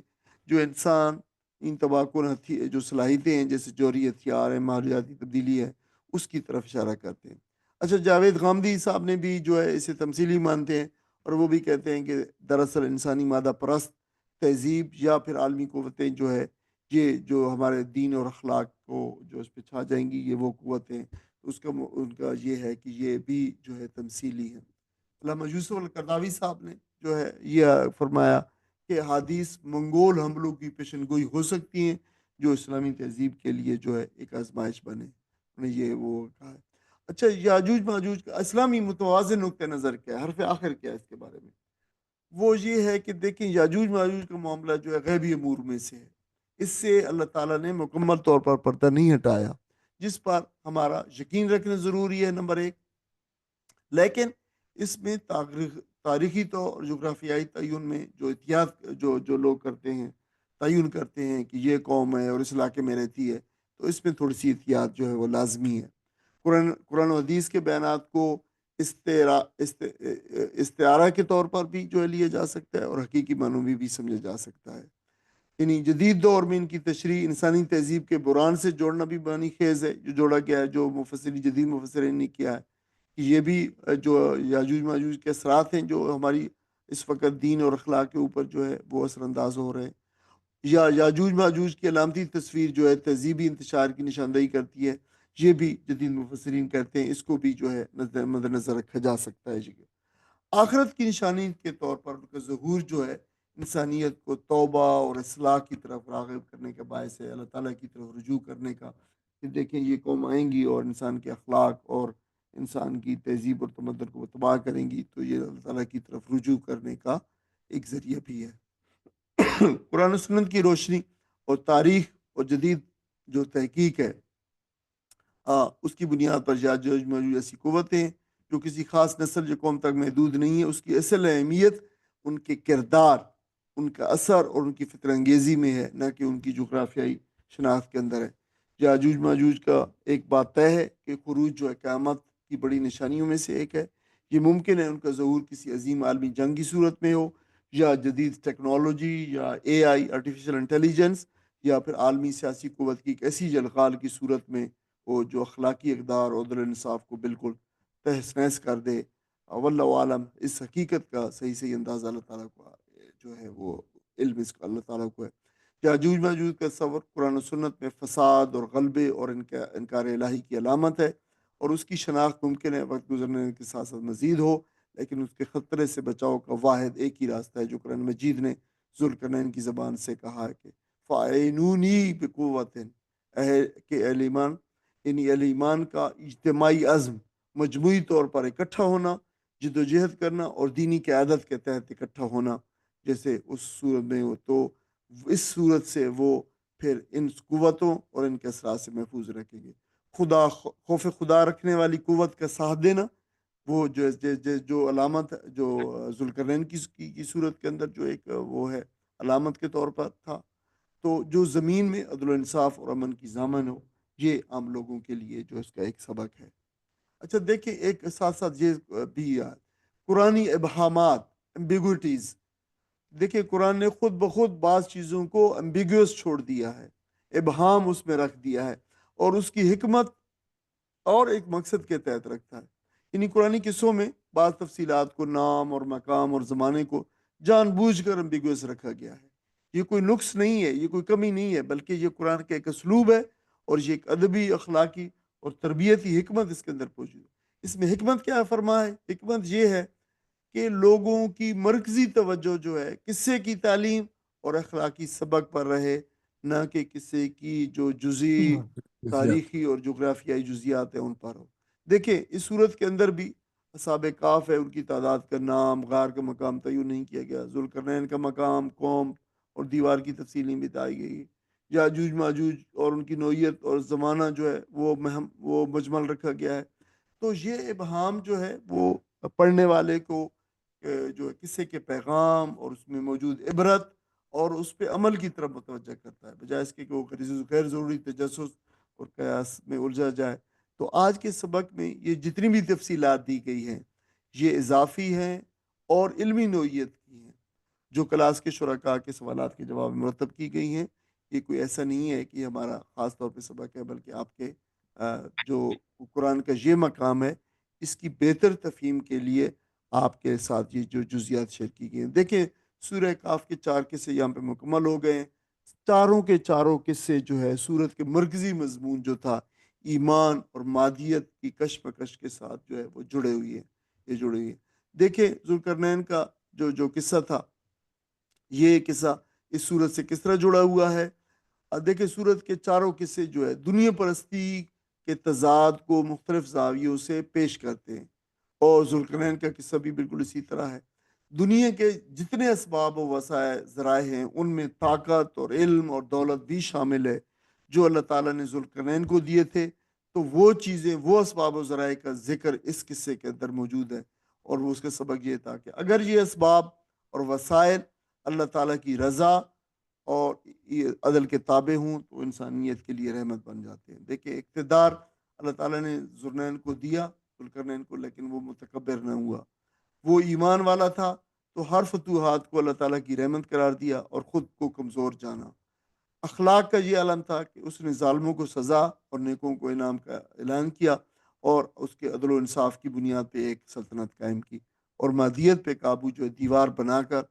S1: جو انسان ان تباہ کن جو صلاحیتیں ہیں جیسے جوہری ہتھیار ہے، ماحولیاتی تبدیلی ہے، اس کی طرف اشارہ کرتے ہیں۔ اچھا جاوید غامدی صاحب نے بھی جو ہے اسے تمثیلی مانتے ہیں، اور وہ بھی کہتے ہیں کہ دراصل انسانی مادہ پرست تہذیب یا پھر عالمی قوتیں جو ہے، یہ جو ہمارے دین اور اخلاق کو جو اس پہ چھا جائیں گی، یہ وہ قوتیں اس کا ان کا یہ ہے کہ یہ بھی جو ہے تمثیلی ہے۔ علامہ یوسف القرضاوی صاحب نے جو ہے یہ فرمایا کہ حدیث منگول حملوں کی پیشن گوئی ہو سکتی ہیں جو اسلامی تہذیب کے لیے جو ہے ایک آزمائش بنے، انہوں نے یہ وہ کہا ہے۔ اچھا، یاجوج ماجوج کا اسلامی متوازن نقطہ نظر کیا ہے، حرف آخر کیا ہے اس کے بارے میں؟ وہ یہ ہے کہ دیکھیں یاجوج ماجوج کا معاملہ جو ہے غیبی امور میں سے ہے، اس سے اللہ تعالیٰ نے مکمل طور پر پردہ نہیں ہٹایا، جس پر ہمارا یقین رکھنا ضروری ہے نمبر ایک۔ لیکن اس میں تاریخی طور اور جغرافیائی تعین میں جو احتیاط جو لوگ کرتے ہیں، تعین کرتے ہیں کہ یہ قوم ہے اور اس علاقے میں رہتی ہے، تو اس میں تھوڑی سی احتیاط جو ہے وہ لازمی ہے۔ قرآن و حدیث کے بیانات کو استعارہ کے طور پر بھی جو ہے لیا جا سکتا ہے اور حقیقی معنوں میں بھی سمجھا جا سکتا ہے۔ یعنی جدید دور میں ان کی تشریح انسانی تہذیب کے بحران سے جوڑنا بھی معنی خیز ہے، جو جوڑا گیا ہے، جو جدید مفسرین نے کیا ہے کہ یہ بھی جو یاجوج ماجوج کے اثرات ہیں جو ہماری اس وقت دین اور اخلاق کے اوپر جو ہے وہ اثر انداز ہو رہے ہیں، یا یاجوج ماجوج کی علامتی تصویر جو ہے تہذیبی انتشار کی نشاندہی کرتی ہے، یہ بھی جدید مفسرین کہتے ہیں اس کو بھی جو ہے مد نظر رکھا جا سکتا ہے جی۔ آخرت کی نشانی کے طور پر ان کا ظہور جو ہے انسانیت کو توبہ اور اصلاح کی طرف راغب کرنے کا باعث ہے، اللہ تعالیٰ کی طرف رجوع کرنے کا، کہ دیکھیں یہ قوم آئیں گی اور انسان کے اخلاق اور انسان کی تہذیب اور تمدن کو تباہ کریں گی، تو یہ اللہ تعالیٰ کی طرف رجوع کرنے کا ایک ذریعہ بھی ہے۔ قرآن و سنت کی روشنی اور تاریخ اور جدید جو تحقیق ہے، اس کی بنیاد پر یاجوج ماجوج ایسی قوتیں جو کسی خاص نسل یا قوم تک محدود نہیں ہے، اس کی اصل اہمیت ان کے کردار، ان کا اثر اور ان کی فطر انگیزی میں ہے، نہ کہ ان کی جغرافیائی شناخت کے اندر ہے۔ یاجوج ماجوج کا ایک بات طے ہے کہ خروج جو ہے قیامت کی بڑی نشانیوں میں سے ایک ہے۔ یہ ممکن ہے ان کا ظہور کسی عظیم عالمی جنگ کی صورت میں ہو، یا جدید ٹیکنالوجی یا آرٹیفیشل انٹیلیجنس، یا پھر عالمی سیاسی قوت کی ایک ایسی جلغال کی صورت میں وہ جو اخلاقی اقدار اور عدل انصاف کو بالکل تہس نہس کر دے۔ واللہ عالم، اس حقیقت کا صحیح اندازہ اللہ تعالیٰ کو جو ہے وہ علم اس کا اللہ تعالیٰ کو ہے۔ یاجوج ماجوج کا تصور قرآن و سنت میں فساد اور غلبے اور انکار الہی کی علامت ہے، اور اس کی شناخت ممکن ہے وقت گزرنے کے ساتھ ساتھ مزید ہو، لیکن اس کے خطرے سے بچاؤ کا واحد ایک ہی راستہ ہے جو قرآن مجید نے ذوالقرنین کی زبان سے کہا ہے کہ فَاعِنُونِی بِقُوَّةٍ، کہ اہل ایمان، یعنی اہل ایمان کا اجتماعی عزم، مجموعی طور پر اکٹھا ہونا، جد و جہد کرنا اور دینی قیادت کے تحت اکٹھا ہونا، جیسے اس صورت میں ہو، تو اس صورت سے وہ پھر ان قوتوں اور ان کے اثرات سے محفوظ رکھیں گے۔ خوف خدا رکھنے والی قوت کا ساتھ دینا، وہ جو علامت جو ذوالقرنین کی صورت کے اندر جو ایک وہ ہے علامت کے طور پر تھا، تو جو زمین میں عدل و انصاف اور امن کی ضامن ہو، یہ عام لوگوں کے لیے جو اس کا ایک سبق ہے۔ اچھا دیکھیں، ایک ساتھ ساتھ یہ بھی قرآنی ابہامات، ایمبیگوٹیز، دیکھیں قرآن نے خود بخود بعض چیزوں کو ایمبیگوس چھوڑ دیا ہے، ابہام اس میں رکھ دیا ہے، اور اس کی حکمت اور ایک مقصد کے تحت رکھتا ہے۔ یعنی قرآنی قصوں میں بعض تفصیلات کو، نام اور مقام اور زمانے کو جان بوجھ کر ایمبیگوس رکھا گیا ہے۔ یہ کوئی نقص نہیں ہے، یہ کوئی کمی نہیں ہے، بلکہ یہ قرآن کا ایک اسلوب ہے، اور یہ ایک ادبی، اخلاقی اور تربیتی حکمت اس کے اندر موجود ہے۔ اس میں حکمت کیا فرمائے؟ حکمت یہ ہے کہ لوگوں کی مرکزی توجہ جو ہے قصے کی تعلیم اور اخلاقی سبق پر رہے، نہ کہ قصے کی جو جزئی تاریخی اور جغرافیائی جزیات ہیں ان پر ہو۔ دیکھیں اس صورت کے اندر بھی اصحاب کاف ہے، ان کی تعداد کا نام، غار کا مقام تعین نہیں کیا گیا، ذوالقرنین کا مقام، قوم اور دیوار کی تفصیل بتائی گئی، یاجوج ماجوج اور ان کی نوعیت اور زمانہ جو ہے وہ مجمل رکھا گیا ہے۔ تو یہ ابہام جو ہے وہ پڑھنے والے کو جو ہے قصے کے پیغام اور اس میں موجود عبرت اور اس پہ عمل کی طرف متوجہ کرتا ہے، بجائے اس کے کہ وہ غیر ضروری تجسس اور قیاس میں الجھا جائے۔ تو آج کے سبق میں یہ جتنی بھی تفصیلات دی گئی ہیں، یہ اضافی ہیں اور علمی نوعیت کی ہیں، جو کلاس کے شرکاء کے سوالات کے جواب میں مرتب کی گئی ہیں۔ یہ کوئی ایسا نہیں ہے کہ یہ ہمارا خاص طور پہ سبق ہے، بلکہ آپ کے جو قرآن کا یہ مقام ہے، اس کی بہتر تفہیم کے لیے آپ کے ساتھ یہ جو جزیات شیئر کی گئی ہیں۔ دیکھیں سورہ کاف کے 4 قصے یہاں پہ مکمل ہو گئے ہیں۔ چاروں کے چاروں قصے جو ہے سورت کے مرکزی مضمون جو تھا، ایمان اور مادیت کی کشمکش کے ساتھ جو ہے وہ جڑے ہوئی ہیں، یہ جڑے ہوئی ہیں۔ دیکھیں ذوالقرنین کا جو قصہ تھا، یہ قصہ اس صورت سے کس طرح جڑا ہوا ہے۔ دیکھیں سورت کے چاروں قصے جو ہے دنیا پرستی کے تضاد کو مختلف زاویوں سے پیش کرتے ہیں، اور ذوالقرنین کا قصہ بھی بالکل اسی طرح ہے۔ دنیا کے جتنے اسباب و وسائل ذرائع ہیں ان میں طاقت اور علم اور دولت بھی شامل ہے جو اللہ تعالیٰ نے ذوالقرنین کو دیے تھے۔ تو وہ چیزیں، وہ اسباب و ذرائع کا ذکر اس قصے کے اندر موجود ہے، اور وہ اس کا سبق یہ تھا کہ اگر یہ اسباب اور وسائل اللہ تعالیٰ کی رضا اور یہ عدل کے تابع ہوں تو انسانیت کے لیے رحمت بن جاتے ہیں۔ دیکھیں اقتدار اللہ تعالیٰ نے ذوالقرنین کو دیا، ذوالقرنین کو، لیکن وہ متکبر نہ ہوا، وہ ایمان والا تھا، تو ہر فتوحات کو اللہ تعالیٰ کی رحمت قرار دیا اور خود کو کمزور جانا۔ اخلاق کا یہ عالم تھا کہ اس نے ظالموں کو سزا اور نیکوں کو انعام کا اعلان کیا، اور اس کے عدل و انصاف کی بنیاد پہ ایک سلطنت قائم کی، اور مادیت پہ قابو جو ہے دیوار بنا کر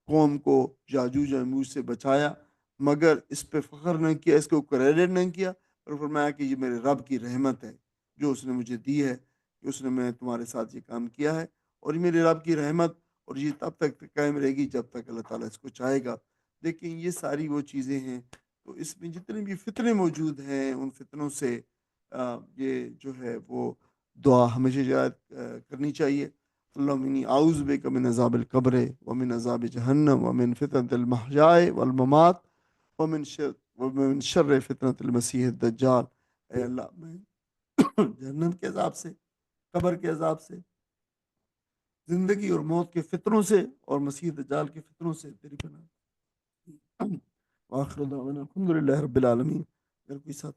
S1: قوم کو یاجوج و ماجوج سے بچایا، مگر اس پہ فخر نہ کیا، اس کو کریڈٹ نہیں کیا، اور فرمایا کہ یہ میرے رب کی رحمت ہے جو اس نے مجھے دی ہے، کہ اس نے میں تمہارے ساتھ یہ کام کیا ہے، اور یہ میرے رب کی رحمت، اور یہ تب تک قائم رہے گی جب تک اللہ تعالیٰ اس کو چاہے گا۔ لیکن یہ ساری وہ چیزیں ہیں، تو اس میں جتنے بھی فتنے موجود ہیں ان فتنوں سے یہ جو ہے وہ دعا ہمیشہ یاد کرنی چاہیے۔ اللہم انی اعوذ بک من عذاب القبر ومن عذاب جہنم ومن فتنة المحیاء والممات ومن شر فتنة المسیح الدجال۔ اے اللہ میں جہنم کے عذاب سے، قبر کے عذاب سے، زندگی اور موت کے فتنوں سے، اور مسیح دجال کے فتنوں سے تیری پناہ۔ وآخر دعوانا الحمد للہ رب العالمین۔ اگر کوئی ساتھ